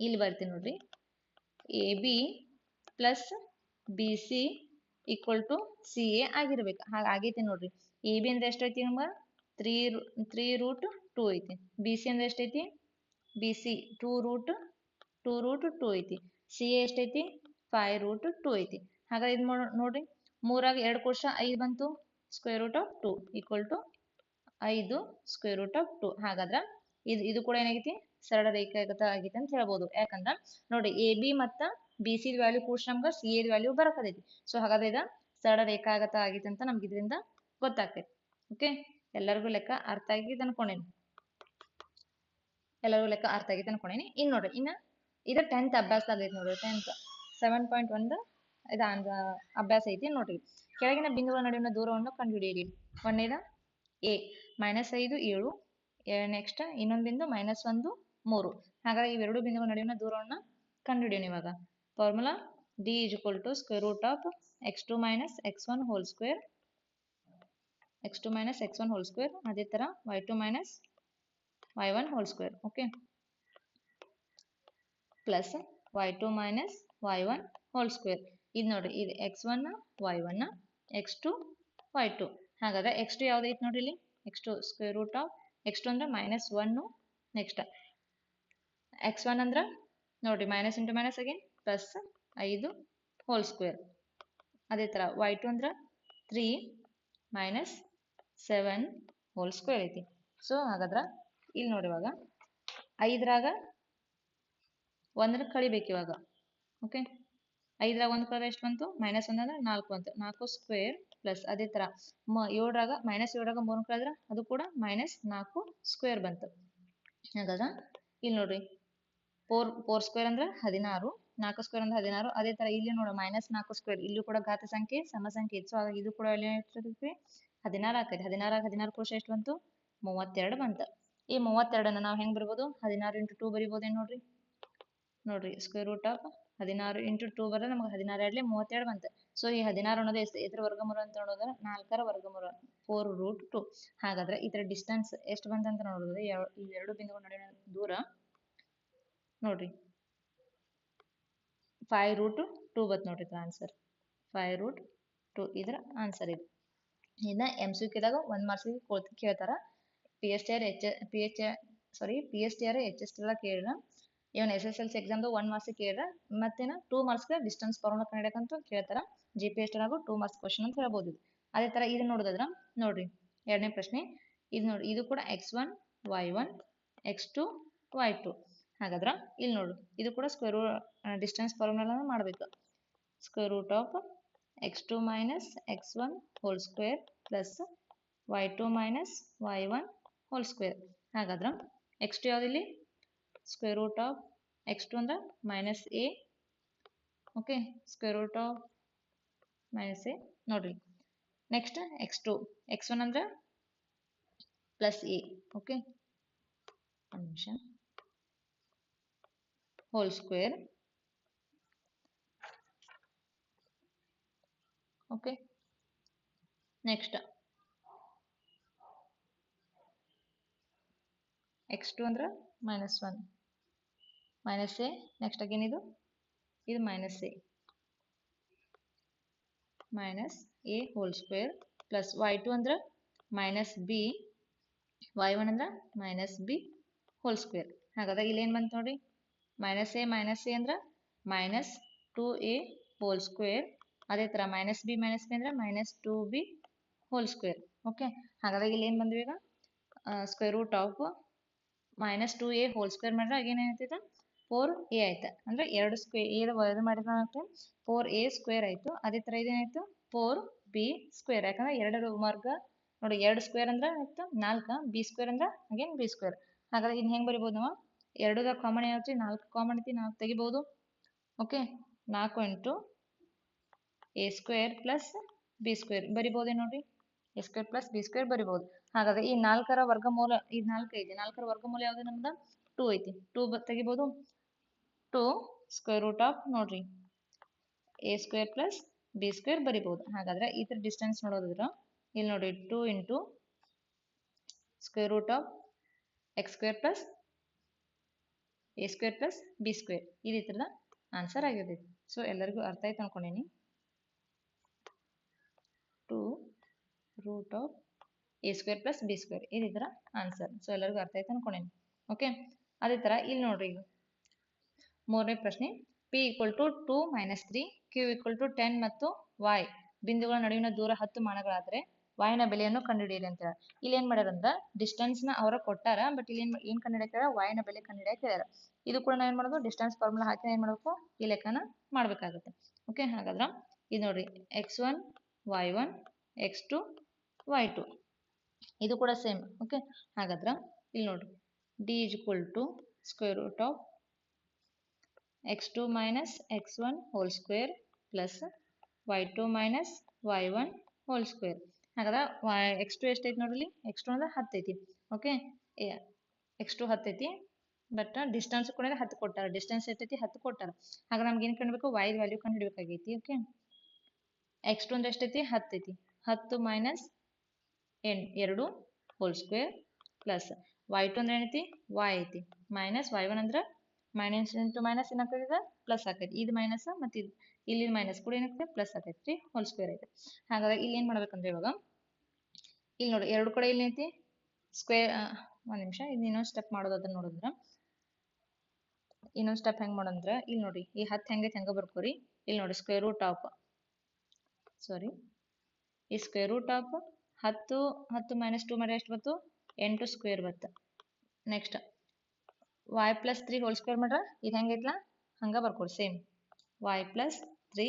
Speaker 1: ಇಲ್ಲಿ ಬರ್ತೀನಿ ನೋಡ್ರಿ, A B plus B C equal to C A ಆಗಿರ್ಬೇಕು. ಹಾಗಾಗೈತಿ ನೋಡ್ರಿ. ಎ ಬಿ ಅಂದ್ರೆ ಎಷ್ಟೈತಿ ನಮ್ಗೆ, 3 ರೂಟ್ 2 ಐತಿ. ಬಿ ಸಿ ಅಂದ್ರೆ ಎಷ್ಟೈತಿ, ಬಿ ಸಿ 2 ರೂಟ್ 2 ಐತಿ. ಸಿ ಎ ಎಷ್ಟೈತಿ, 5 ರೂಟ್ 2 ಐತಿ. ಹಾಗಾದ್ರೆ ಇದು ನೋಡ್ರಿ, 3ರಾಗ 2 ಕೋಶ 5 ಬಂತು, square root of 2 equal to 5 square root of 2. ಹಾಗಾದ್ರೆ ಇದು ಕೂಡ ಏನಾಗೈತಿ, ಸರಳ ರೇಖಾಗತ ಆಗೈತಿ ಅಂತ ಹೇಳ್ಬೋದು. ಯಾಕಂದ್ರೆ ನೋಡಿ ಎ ಬಿ ಮತ್ತು ಬಿ ಸಿ ವ್ಯಾಲ್ಯೂ ಕೂಡ ನಮ್ಗೆ ಸಿ ಎ ವ್ಯಾಲ್ಯೂ ಬರಕತೈತಿ. ಸೊ ಹಾಗಾದ್ರೆ ಇದು ಸರಳ ರೇಖಾಗತ ಆಗೈತಿ ಅಂತ ನಮ್ಗೆ ಇದರಿಂದ ಗೊತ್ತಾಗ್ತೈತಿ. ಓಕೆ, ಎಲ್ಲರಿಗೂ ಲೆಕ್ಕ ಅರ್ಥ ಆಗಿದ್ದು ಅನ್ಕೊಂಡೇನಿ. ಇನ್ನು ನೋಡ್ರಿ, ಇದು 10th ಅಭ್ಯಾಸ ಆಗೈತಿ ನೋಡ್ರಿ. 10th 7.1 ಇದು ಅಭ್ಯಾಸ ಐತಿ ನೋಡ್ರಿ. ಕೆಳಗಿನ ಬಿಂದುಗಳ ನಡುವಿನ ದೂರವನ್ನು ಕಂಡುಹಿಡಿಯಿರಿ. ಒಂದೇದ ಎ -5 7, ನೆಕ್ಸ್ಟ್ ಇನ್ನೊಂದು ಬಿಂದು -1 3. ಹಾಗಾಗಿ ಇವೆರಡು ಬಿಂದುಗಳ ನಡುವಿನ ದೂರವನ್ನು ಕಂಡುಹಿಡಿಯೋಣ. ಇವಾಗ formula D = square root of x2 - x1 whole square, ಅದೇ ತರ y2 - y1 whole square. Okay, plus y2 - y1 whole square. ಇದು ನೋಡ್ರಿ, ಇದು x1 y1 x2 y2. ಹಾಗಾದ್ರೆ x2 ಯಾವ್ದೈತಿ ನೋಡ್ರಿ, ಇಲ್ಲಿ x2 square root of x2 ಅಂದ್ರೆ -1, ನೆಕ್ಸ್ಟ್ x1 ಅಂದ್ರೆ ನೋಡ್ರಿ minus into minus again plus 5 hole square. ಅದೇ ತರ y2 ಅಂದ್ರೆ 3 ಮೈನಸ್ 7 ಹೋಲ್ ಸ್ಕ್ವೇರ್ ಐತಿ. ಸೊ ಹಾಗಾದ್ರೆ ಇಲ್ಲಿ ನೋಡಿ ಇವಾಗ 5ರಾಗ 1 ಕಳಿಬೇಕು ಇವಾಗ. ಓಕೆ, 5ರಾಗ 1 ಕಳೆದ್ರೆ ಎಷ್ಟು ಬಂತು? -1 ಅಂದ್ರೆ 4 ಬಂತು. 4 ಸ್ಕ್ವೇರ್ ಪ್ಲಸ್ ಅದೇ ಥರ 7ರಾಗ -7ರಾಗ 3 ಕಳೆದ್ರೆ ಅದು ಕೂಡ -4 ಸ್ಕ್ವೇರ್ ಬಂತು. ಹಾಗಾದ್ರೆ ಇಲ್ಲಿ ನೋಡ್ರಿ 4 ಸ್ಕ್ವೇರ್ ಅಂದ್ರೆ 16, 4 ಸ್ಕ್ವೇರ್ ಅಂದ್ರೆ 16. ಅದೇ ಥರ ಇಲ್ಲಿ ನೋಡ -4 ಸ್ಕ್ವೇರ್, ಇಲ್ಲೂ ಕೂಡ ಘಾತ ಸಂಖ್ಯೆ ಸಮ ಸಂಖ್ಯೆ ಇತ್ತು. ಸೊ ಹಾಗಾಗಿ ಇದು ಕೂಡ ಇಲ್ಲಿ ಏನಿರ್ತೈತಿ 16 ಆಕೈತಿ. 16ರಾಗ 16 ಕೋಶ ಎಷ್ಟು ಬಂತು? 32 ಬಂತು. ಈ 32ಅನ್ನ ನಾವು ಹೆಂಗ್ ಬರ್ಬೋದು? 16 × 2 ಬರಿಬೋದೇನು ನೋಡ್ರಿ. ನೋಡ್ರಿ ಸ್ಕ್ವೇರ್ ರೂಟ್ ಆಫ್ 16 × 2 ಬರೆದ್ರೆ ನಮಗೆ 16 ಎರಡ್ಲಿ 32 ಬಂತು. ಸೊ ಈ 16 ಅನ್ನೋದು ಎದ್ರ ವರ್ಗಮೂಲ ಅಂತ ನೋಡೋದ್ರೆ 4ರ ವರ್ಗಮೂಲ 4√2. ಹಾಗಾದ್ರೆ ಇದರ ಡಿಸ್ಟೆನ್ಸ್ ಎಷ್ಟು ಬಂತಂತ ನೋಡಿದ್ರೆ ಈ ಎರಡು ಬಿಂದುಗಳ ನಡುವಿನ ದೂರ ನೋಡ್ರಿ 5√2 ಬಂತು ನೋಡ್ರಿ ಆನ್ಸರ್. 5√2 ಇದರ ಆನ್ಸರ್ ಇದು. ಇನ್ನ MCQದಾಗ 1 ಮಾರ್ಕ್ಸಿಗೆ ಕೇಳ್ತಾರ. PSTR HS ಎಲ್ಲ ಕೇಳಿಲ್ಲ. ಇವನ್ SSLC ಎಕ್ಸಾಮ್ದು 1 ಮಾರ್ಕ್ಸಿಗೆ ಕೇಳಿದ್ರ ಮತ್ತೇನ 2 ಮಾರ್ಕ್ಸ್ಗೆ ಡಿಸ್ಟೆನ್ಸ್ ಫಾರ್ಮುಲಾ ಕಂಡುಹಿಡಿಯಕ್ಕಂತೂ ಕೇಳ್ತಾರ. GPSTನಾಗು 2 ಮಾರ್ಕ್ಸ್ ಕ್ವಶನ್ ಅಂತ ಹೇಳ್ಬೋದು. ಅದೇ ತರ ಇದು ನೋಡೋದಾದ್ರ ನೋಡ್ರಿ ಎರಡನೇ ಪ್ರಶ್ನೆ ಇದು ನೋಡಿ, ಇದು ಕೂಡ x1 y1 x2 y2. ಹಾಗಾದ್ರ ಇಲ್ಲಿ ನೋಡು ಇದು ಕೂಡ ಸ್ಕ್ವೇರ್ ಡಿಸ್ಟೆನ್ಸ್ ಫಾರ್ಮುಲಾ ಮಾಡಬೇಕು. Square root of x2 minus x1 whole square plus y2 minus y1 whole square. ಹಾಗಾದ್ರೆ x2 ಯಾವ್ದಿಲ್ಲಿ? ಸ್ಕ್ವೇರ್ ರೂಟ್ ಆಫ್ x2 ಅಂದ್ರೆ -a. Okay, square root of -a ನೋಡ್ರಿ. Next x2, x1 ಅಂದ್ರೆ +a. Okay, ಒಂದು ನಿಮಿಷ. Hole square. Okay, next x2 ಅಂದ್ರೆ -1 -a. Next again ಇದು -a hole square plus y2 ಅಂದ್ರೆ -b, y1 ಅಂದ್ರೆ -b ಹೋಲ್ ಸ್ಕ್ವೇರ್. ಹಾಗಾದ್ರೆ ಇಲ್ಲಿ ಏನು ಬಂತು ನೋಡಿ, -a ಅಂದ್ರೆ -2a ಹೋಲ್ ಸ್ಕ್ವೇರ್. ಅದೇ ಥರ -b ಅಂದ್ರೆ -2b ಹೋಲ್ ಸ್ಕ್ವೇರ್. ಓಕೆ, ಹಾಗಾದ್ರೆ ಇಲ್ಲಿ ಏನು ಬಂದ್ವಿ ಈಗ square root of -2a whole square ಮಾಡಿದ್ರೆ ಅಗೇನ್ ಏನಾಯ್ತೈತೆ 4a ಆಯ್ತು. ಅಂದ್ರೆ 2 ಸ್ಕ್ವೇರ್ ಇದು ಮಾಡಿದ್ರೆ 4a ಸ್ಕ್ವೇರ್ ಆಯ್ತು. ಅದೇ ಥರ ಇದೇನಾಯ್ತು 4b ಸ್ಕ್ವೇರ್. ಯಾಕಂದ್ರೆ 2 ವರ್ಗ ನೋಡಿ, 2 ಸ್ಕ್ವೇರ್ ಅಂದ್ರೆ ಆಯ್ತು 4, b ಸ್ಕ್ವೇರ್ ಅಂದ್ರೆ ಅಗೇನ್ b ಸ್ಕ್ವೇರ್. ಹಾಗಾದ್ರೆ ಇನ್ನು ಹೆಂಗೆ ಬರಿಬೋದು ನಾವು? 2ದ ಕಾಮನ್ ಏನಾಯ್ತು? 4 ಕಾಮನ್ ಐತಿ, 4 ತೆಗಿಬಹುದು. Okay, 4 × a square plus b square ಬರಿಬೋದೇ ನೋಡ್ರಿ. a square plus b square ಬರಿಬಹುದು. ಹಾಗಾದ್ರೆ ಈ 4ರ ವರ್ಗಮೂಲ, ಈ 4 ಐತಿ, 4ರ ವರ್ಗಮೂಲ ಯಾವುದು ನಮ್ದು? 2 ಐತಿ. 2 ತೆಗಿಬಹುದು. 2 ಸ್ಕ್ವೇರ್ ರೂಟ್ ಆಫ್ ನೋಡ್ರಿ a square plus b square ಬರಿಬಹುದು. ಹಾಗಾದ್ರೆ ಇದ್ರ ಡಿಸ್ಟೆನ್ಸ್ ನೋಡೋದ್ರ ಇಲ್ಲಿ ನೋಡಿ 2 × square root of x square plus a square plus b square. ಇದು ಇದ್ರದ ಆನ್ಸರ್ ಆಗಿರ್ತೈತಿ. ಸೊ ಎಲ್ಲರಿಗೂ ಅರ್ಥ ಆಯ್ತು ಅನ್ಕೊಂಡೇನಿ. 2 root of a square plus b square ಇದು ಇದರ ಆನ್ಸರ್. ಸೊ ಎಲ್ಲರಿಗೂ ಅರ್ಥ ಆಯ್ತು ಅನ್ಕೊಂಡೇನಿ. ಓಕೆ, ಅದೇ ಥರ ಇಲ್ಲಿ ನೋಡ್ರಿ ಈಗ ಮೂರನೇ ಪ್ರಶ್ನೆ. p = 2 - 3, q = 10 ಮತ್ತು y ಬಿಂದುಗಳ ನಡುವಿನ ದೂರ 10 ಮಾನಗಳಾದರೆ y ನ ಬೆಲೆಯನ್ನು ಕಂಡುಹಿಡಿಯಿರಿ ಅಂತ ಹೇಳಿ. ಇಲ್ಲಿ ಏನು ಮಾಡ್ಯಾರ ಅಂದ್ರೆ ಡಿಸ್ಟೆನ್ಸ್ ನ ಅವರ ಕೊಟ್ಟಾರ, ಬಟ್ ಇಲ್ಲಿ ಏನು ಕಂಡುಹಿಡಿಯಾರ? y ನ ಬೆಲೆ ಕಂಡುಹಿಡಿಯಕ್ಕೆ ಹೇಳ್ಯಾರ. ಇದು ಕೂಡ ನಾವು ಏನು ಮಾಡೋದು? ಡಿಸ್ಟೆನ್ಸ್ ಫಾರ್ಮುಲಾ ಹಾಕಿ ಏನು ಮಾಡಬೇಕು? ಈ ಲೆಕ್ಕನ ಮಾಡಬೇಕಾಗುತ್ತೆ. ಓಕೆ, ಹಾಗಾದ್ರೆ ಇದು ನೋಡ್ರಿ x1 y1 x2 y2 ಇದು ಕೂಡ ಸೇಮ್. ಓಕೆ, ಹಾಗಾದ್ರೆ ಇಲ್ಲಿ ನೋಡ್ರಿ d = square root of x2 minus x1 whole square plus y2 minus y1 whole square. ಹಾಗಾದ್ರೆ x2 ಎಷ್ಟೈತಿ ನೋಡ್ರಿ? x2 ಅಂದ್ರೆ 10 ಐತಿ. ಓಕೆ, x2 10 ಐತಿ, ಬಟ್ ಡಿಸ್ಟೆನ್ಸ್ ಕೂಡ 10 ಕೊಟ್ಟಾರ. ಡಿಸ್ಟೆನ್ಸ್ ಎಷ್ಟೈತಿ? 10 ಕೊಟ್ಟಾರ. ಹಾಗಾದ್ರೆ ನಮ್ಗೆ ಏನು ಕಂಡುಹಿಡಬೇಕು? y ವ್ಯಾಲ್ಯೂ ಕಂಡುಹಿಡಬೇಕಾಗೈತಿ. ಓಕೆ, x2 ಅಂದ್ರೆ ಎಷ್ಟೈತಿ? 10 ಐತಿ. 10 minus 2 hole square plus y2 ಅಂದ್ರೆ ಏನೈತಿ? y ಐತಿ ಮೈನಸ್ y1 ಅಂದ್ರೆ ಮೈನಸ್ ಇಂಟು ಮೈನಸ್ ಏನಾಗ್ತದೆ? ಪ್ಲಸ್ ಆಗ್ತೈತಿ. ಇದು ಮೈನಸ್ ಮತ್ತು ಇಲ್ಲಿ ಮೈನಸ್ ಕೂಡ ಏನಾಗ್ತದೆ? ಪ್ಲಸ್ ಆಗ್ತೈತಿ. ಹೋಲ್ ಸ್ಕ್ವೇರ್ ಐತೆ. ಹಾಗಾದ್ರೆ ಇಲ್ಲಿ ಏನು ಮಾಡ್ಬೇಕಂದ್ರೆ ಇವಾಗ ಇಲ್ಲಿ ನೋಡಿ ಎರಡು ಕಡೆ ಇಲ್ಲಿ ಐತಿ ಸ್ಕ್ವೇರ್. ಒಂದು ನಿಮಿಷ, ಇದು ಇನ್ನೊಂದು ಸ್ಟೆಪ್ ಮಾಡೋದನ್ನ ನೋಡಿದ್ರೆ ಇನ್ನೊಂದು ಸ್ಟೆಪ್ ಹೆಂಗೆ ಮಾಡೋದಂದ್ರೆ ಇಲ್ಲಿ ನೋಡಿ ಈ 10 ಹೆಂಗೈತೆ ಹಂಗೆ ಬರ್ಕೋರಿ. ಇಲ್ಲಿ ನೋಡಿ ಸ್ಕ್ವೇರ್ ರೂಟ್ ಆಫ್ ಈ ಸ್ಕ್ವೇರ್ ರೂಟ್ ಆಫ್ 10 ಮೈನಸ್ 2 ಮಾಡಿದ್ರೆ ಎಷ್ಟು ಬಂತು 8 ಸ್ಕ್ವೇರ್ ಬರುತ್ತೆ. Next y plus 3 whole square ಮಾಡ್ರೆ ಇದು ಹೆಂಗೈತ್ಲಾ ಹಂಗೆ ಬರ್ಕೊಡಿ same y plus 3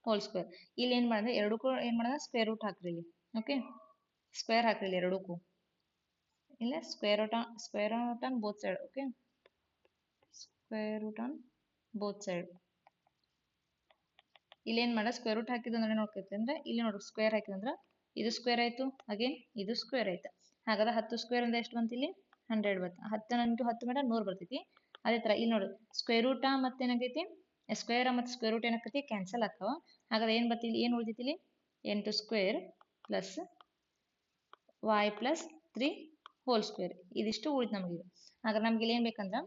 Speaker 1: whole square. ಇಲ್ಲಿ ಏನು ಮಾಡಿದ್ರೆ ಎರಡಕ್ಕೂ ಏನು ಮಾಡಿದ್ರೆ ಸ್ಕ್ವೇರ್ ರೂಟ್ ಹಾಕ್ರಿ ಇಲ್ಲಿ. ಓಕೆ, ಸ್ಕ್ವೇರ್ ಹಾಕ್ರಿ ಇಲ್ಲಿ ಎರಡಕ್ಕೂ. ಇಲ್ಲ square root on both side. Okay, square root on both side. ಇಲ್ಲಿ ಏನು ಮಾಡ ಸ್ಕ್ವೇರ್ ರೂಟ್ ಹಾಕಿದ್ರೆ ನೋಡ್ಕೈತೆ ಅಂದ್ರೆ ಇಲ್ಲಿ ನೋಡಿ ಸ್ಕ್ವೇರ್ ಹಾಕಿದ್ರೆ ಇದು ಸ್ಕ್ವೇರ್ ಆಯ್ತು, ಅಗೇನ್ ಇದು ಸ್ಕ್ವೇರ್ ಆಯ್ತು. ಹಾಗಾದ್ರೆ 10 ಸ್ಕ್ವೇರ್ ಅಂದ್ರೆ ಎಷ್ಟು ಬಂತು ಇಲ್ಲಿ 100 ಬಂತು. 10 ಇಂಟು 10 ಮೇಲೆ 100 ಬರ್ತೈತಿ. ಅದೇ ತರ ಇಲ್ಲಿ ನೋಡಿ ಸ್ಕ್ವೇರ್ ರೂಟ ಮತ್ತೆ ಏನಾಗೈತಿ ಸ್ಕ್ವೇರ್ ಮತ್ತು ಸ್ಕ್ವೇರ್ ರೂಟ್ ಏನಾಗೈತಿ ಕ್ಯಾನ್ಸಲ್ ಆಗ್ತಾವ. ಹಾಗಾದ್ರೆ ಏನು ಬರ್ತಿ ಇಲ್ಲಿ ಏನು ಉಳಿದೈತಿ ಇಲ್ಲಿ 8 square plus y plus 3 whole square ಇದಿಷ್ಟು ಉಳಿತು ನಮಗೆ. ಹಾಗಾದ್ರೆ ನಮ್ಗೆ ಇಲ್ಲಿ ಏನು ಬೇಕಂದ್ರೆ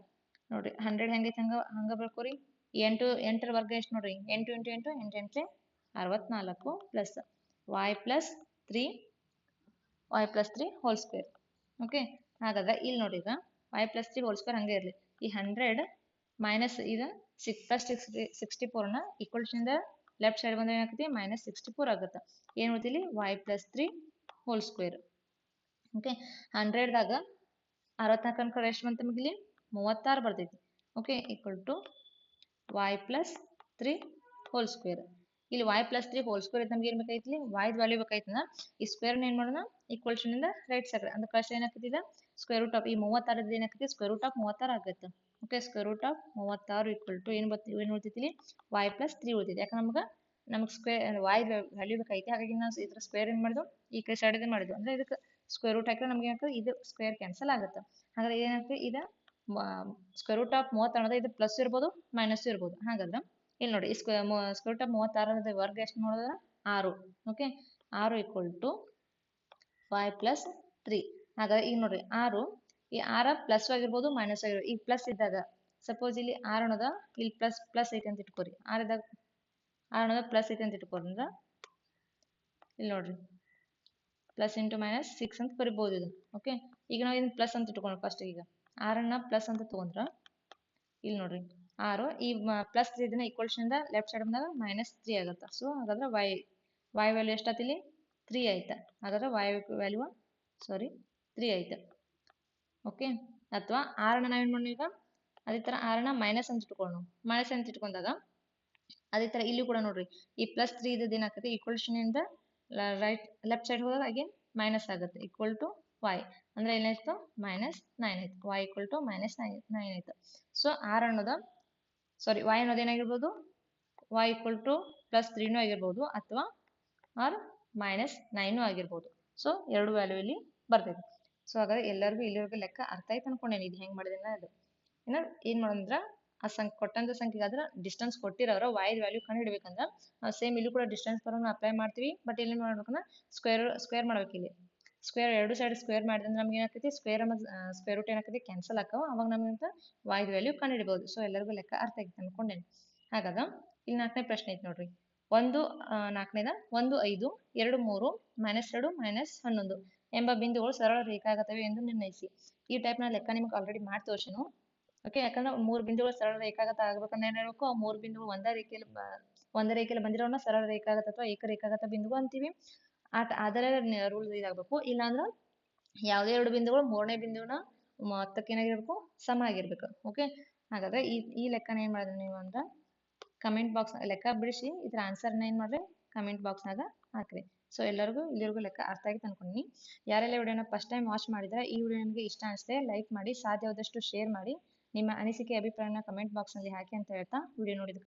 Speaker 1: ನೋಡ್ರಿ 100 ಹೆಂಗೈತೆ ಹಂಗೆ ಬರ್ಕೋರಿ. 8 ವರ್ಗ ಎಷ್ಟು ನೋಡ್ರಿ 8 into 8 8 64 plus y plus 3 whole square. Okay, ಹಾಗಾದ್ರೆ ಇಲ್ಲಿ ನೋಡಿ ಈಗ y ಪ್ಲಸ್ 3 ಹೋಲ್ ಸ್ಕ್ವೇರ್ ಹಂಗೆ ಇರಲಿ. ಈ 100 ಮೈನಸ್ ಇದು ಪ್ಲಸ್ 64ನ ಈಕ್ವಲ್ಸಿಂದ ಲೆಫ್ಟ್ ಸೈಡ್ ಬಂದ್ರೆ ಏನಾಗ್ತೈತಿ ಮೈನಸ್ 64 ಆಗುತ್ತೆ. ಏನು ಉಳಿತಿಲ್ಲಿ y plus 3 whole square. Okay, 100ದಾಗ 64 ಕಡೆ ಎಷ್ಟು ಬಂತು ನಮಗೆ ಇಲ್ಲಿ 36 ಬರ್ತೈತಿ. Okay, equal to y plus 3 whole square. ಇಲ್ಲಿ y ಪ್ಲಸ್ 3 ಹೋಲ್ ಸ್ಕ್ವೇರ್ ನಮ್ಗೆ ಏನು ಬೇಕಾಯ್ತು y ವ್ಯಾಲ್ಯೂ ಬೇಕಾಯ್ತಂದ್ರೆ ಈ ಸ್ಕ್ವೇರ್ನ ಏನು ಮಾಡೋಣ ಈಕ್ವಲ್ಷನಿಂದ ರೈಟ್ ಸೈಡ್ ಅಂದ್ರೆ ಕಷ್ಟ ಏನಾಗ್ತದೆ ಸ್ಕ್ವೇರ್ ರೂಟ್ ಆಫ್ ಈ 36 ಏನಾಗ್ತದೆ ಸ್ಕ್ವೇರ್ ರೂಟ್ ಆಫ್ 36 ಆಗುತ್ತೆ. Okay, square root of 36 equal to ಏನು ಉಳಿತೈತಿ ಇಲ್ಲಿ y ಪ್ಲಸ್ 3 ಉಳಿತೈತಿ. ಯಾಕಂದ್ರೆ ನಮ್ಗೆ ಸ್ಕ್ವೇರ್ y ವ್ಯಾಲ್ಯೂ ಬೇಕೈತಿ. ಹಾಗಾಗಿ ನಾವು ಇದ್ರ ಸ್ಕ್ವೇರ್ ಏನು ಮಾಡಿದ್ವು ಈ ಕಡೆ ಸೈಡ್ ಮಾಡಿದ್ವು ಅಂದ್ರೆ ಇದಕ್ಕೆ ಸ್ಕ್ವೇರ್ ರೂಟ್ ಹಾಕಿದ್ರೆ ನಮ್ಗೆ ಏನಾಗ್ತದೆ ಇದು ಸ್ಕ್ವೇರ್ ಕ್ಯಾನ್ಸಲ್ ಆಗುತ್ತೆ. ಹಾಗಾದ್ರೆ ಏನಾಗ್ತದೆ ಇದು ಸ್ಕ್ವೇರ್ ರೂಟ್ ಆಫ್ 36 ಇದು ಪ್ಲಸ್ ಇರ್ಬೋದು ಮೈನಸ್ ಇರ್ಬೋದು. ಹಾಗಾದ್ರೆ ಇಲ್ಲಿ ನೋಡಿ ಸ್ಕ್ವೇರ್ ರೂಟ್ ಆಫ್ 36 ವರ್ಗ ಎಷ್ಟು ನೋಡಿದ್ರೆ 6. Okay, 6 equal to y plus 3. ಹಾಗಾದ್ರೆ ಈಗ ನೋಡ್ರಿ 6 ಈ 6 ಪ್ಲಸ್ ಆಗಿರ್ಬೋದು ಮೈನಸ್ ಆಗಿರ್ಬೋದು. ಈಗ ಪ್ಲಸ್ ಇದ್ದಾಗ ಸಪೋಸ್ ಇಲ್ಲಿ 6 ಅನ್ನೋದ ಇಲ್ಲಿ ಪ್ಲಸ್ ಐತೆ ಅಂತ ಇಟ್ಕೋರಿ. 6 ಇದ್ದಾಗ 6 ಅನ್ನೋದ ಪ್ಲಸ್ ಐತೆ ಅಂತ ಇಟ್ಕೋರಿ ಅಂದ್ರೆ ಇಲ್ಲಿ ನೋಡ್ರಿ ಪ್ಲಸ್ ಇಂಟು ಮೈನಸ್ 6 ಅಂತ ಬರಿಬೋದು ಇದು. ಓಕೆ, ಈಗ ನಾವು ಇದನ್ನ ಪ್ಲಸ್ ಅಂತ ಇಟ್ಕೊಂಡು ಫಸ್ಟ್ ಈಗ 6ನ್ನ ಪ್ಲಸ್ ಅಂತ ತಗೊಂಡ್ರ ಇಲ್ಲಿ ನೋಡ್ರಿ 6 ಈ ಪ್ಲಸ್ 3 ಇದನ್ನ ಈಕ್ವಲ್ಷನಿಂದ ಲೆಫ್ಟ್ ಸೈಡ್ ಬಂದಾಗ ಮೈನಸ್ 3 ಆಗುತ್ತೆ. ಸೊ ಹಾಗಾದ್ರೆ y ವ್ಯಾಲ್ಯೂ ಎಷ್ಟಾಯ್ತು ಇಲ್ಲಿ 3 ಆಯ್ತು. ಹಾಗಾದ್ರೆ y ವ್ಯಾಲ್ಯೂ 3 ಆಯ್ತು. ಓಕೆ, ಅಥವಾ 6ನ ನಾವೇನು ಮಾಡೋಣ ಈಗ ಅದೇ ಥರ 6ನ ಮೈನಸ್ ಅಂತ ಇಟ್ಕೊಳ್ಳೋಣ. ಮೈನಸ್ ಅಂತ ಇಟ್ಕೊಂಡಾಗ ಅದೇ ಥರ ಇಲ್ಲಿ ಕೂಡ ನೋಡ್ರಿ ಈ ಪ್ಲಸ್ 3 ಇದ್ದದ್ದು ಏನಾಗ್ತದೆ ಈಕ್ವಲ್ಷನಿಂದ ಲೆಫ್ಟ್ ಸೈಡ್ ಹೋದಾಗ ಅಗೇನ್ ಮೈನಸ್ ಆಗುತ್ತೆ ಈಕ್ವಲ್ ಟು y ಅಂದ್ರೆ ಏನಾಯ್ತು -9 ಆಯ್ತು. y ಈಕ್ವಲ್ ಟು -9 ಆಯ್ತು. ಸೊ y ಅನ್ನೋದು ಏನಾಗಿರ್ಬೋದು y ಈಕ್ವಲ್ ಟು +3 ಆಗಿರ್ಬೋದು ಅಥವಾ ಆರ್ -9 ಆಗಿರ್ಬೋದು. ಸೊ ಎರಡು ವ್ಯಾಲ್ಯೂ ಇಲ್ಲಿ ಬರ್ತೈತಿ. ಸೊ ಹಾಗಾದ್ರೆ ಎಲ್ಲರಿಗೂ ಇಲ್ಲಿವರೆಗೂ ಲೆಕ್ಕ ಅರ್ಥ ಆಯ್ತು ಅನ್ಕೊಂಡೇನಿ. ಇದು ಹೆಂಗ್ ಮಾಡಿದೆ ಅದು ಏನ್ ಮಾಡೋದಂದ್ರ ಆ ಕೊಟ್ಟಂತ ಸಂಖ್ಯೆಗೆ ಆದ್ರೆ ಡಿಸ್ಟೆನ್ಸ್ ಕೊಟ್ಟಿರೋರು y ವ್ಯಾಲ್ಯೂ ಕಂಡು ಹಿಡಿಬೇಕಂದ್ರೆ ಸೇಮ್ ಇಲ್ಲಿ ಕೂಡ ಡಿಸ್ಟೆನ್ಸ್ ಫಾರ್ಮುಲಾ ಅಪ್ಲೈ ಮಾಡ್ತೀವಿ. ಬಟ್ ಇಲ್ಲಿ ಮಾಡ್ಬೇಕಂದ್ರೆ ಸ್ಕ್ವೇರ್ ಮಾಡ್ಬೇಕು. ಇಲ್ಲಿ ಸ್ಕ್ವೇರ್ ಎರಡು ಸೈಡ್ ಸ್ಕ್ವೇರ್ ಮಾಡಿದ್ರೆ ನಮ್ಗೆ ಏನಾಗ್ತೈತಿ ಸ್ಕ್ವೇರ್ ರೂಟ್ ಏನಾಗ್ತೈತಿ ಕ್ಯಾನ್ಸಲ್ ಆಕಾವ. ಅವಾಗ ನಮ್ಗೆ y ವ್ಯಾಲ್ಯೂ ಕಂಡು ಹಿಡಿಬಹುದು. ಸೊ ಎಲ್ಲರಿಗೂ ಲೆಕ್ಕ ಅರ್ಥ ಆಗಿತ್ತು ಅನ್ಕೊಂಡೇನೆ. ಹಾಗಾದ್ರೆ ಇಲ್ಲಿ 4ನೇ ಪ್ರಶ್ನೆ ಐತಿ ನೋಡ್ರಿ. 1 5 -2 -2 -11 ಎಂಬ ಬಿಂದುಗಳು ಸರಳ ರೇಖಾಗತವೆ ಎಂದು ನಿರ್ಣಯಿಸಿ. ಈ ಟೈಪ್ ನ ಲೆಕ್ಕ ನಿಮ್ಗೆ ಆಲ್ರೆಡಿ ಮಾಡಿ ತೋರಿಸಿನು. ಓಕೆ, ಯಾಕಂದ್ರೆ 3 ಬಿಂದುಗಳು ಸರಳ ರೇಖಾಗತ ಆಗ್ಬೇಕಂದ್ರೆ ಏನ್ ಹೇಳ್ಬೇಕು, 3 ಬಿಂದುಗಳು ಒಂದೇ ರೇಖೆಯಲ್ಲಿ ಬಂದಿರೋನ ಸರಳ ರೇಖಾಗತ ಅಥವಾ ಏಕರೇಖಾಗತ ಬಿಂದು ಅಂತೀವಿ. ಅದರ ರೂಲ್ ಇದಾಗಬೇಕು. ಇಲ್ಲಾಂದ್ರೆ ಯಾವುದೇ ಎರಡು ಬಿಂದುಗಳು 3ನೇ ಬಿಂದುವಿನ ಮೊತ್ತಕ್ಕೆ ಏನಾಗಿರ್ಬೇಕು ಸಮ ಆಗಿರ್ಬೇಕು. ಓಕೆ, ಹಾಗಾದ್ರೆ ಈ ಲೆಕ್ಕನ ಏನ್ ಮಾಡಿದ್ರಿ ನೀವು ಅಂದ್ರೆ ಕಮೆಂಟ್ ಬಾಕ್ಸ್ ಲೆಕ್ಕ ಬಿಡಿಸಿ ಇದ್ರ ಆನ್ಸರ್ನ ಏನ್ ಮಾಡ್ರಿ ಕಮೆಂಟ್ ಬಾಕ್ಸ್ನಾಗ ಹಾಕ್ರಿ. ಸೊ ಎಲ್ಲರಿಗೂ ಇಲ್ಲಿವರೆಗೂ ಲೆಕ್ಕ ಅರ್ಥ ಆಗಿತ್ತು ಅನ್ಕೊಂಡಿ. ಯಾರೆಲ್ಲ ವಿಡಿಯೋನ ಫಸ್ಟ್ ಟೈಮ್ ವಾಚ್ ಮಾಡಿದ್ರೆ ಈ ವಿಡಿಯೋ ನಿಮಗೆ ಇಷ್ಟ ಅನಿಸಿದ್ರೆ ಲೈಕ್ ಮಾಡಿ, ಸಾಧ್ಯವಾದಷ್ಟು ಶೇರ್ ಮಾಡಿ, ನಿಮ್ಮ ಅನಿಸಿಕೆ ಅಭಿಪ್ರಾಯನ ಕಮೆಂಟ್ ಬಾಕ್ಸ್ ನಲ್ಲಿ ಹಾಕಿ ಅಂತ ಹೇಳ್ತಾ ವಿಡಿಯೋ ನೋಡಿದ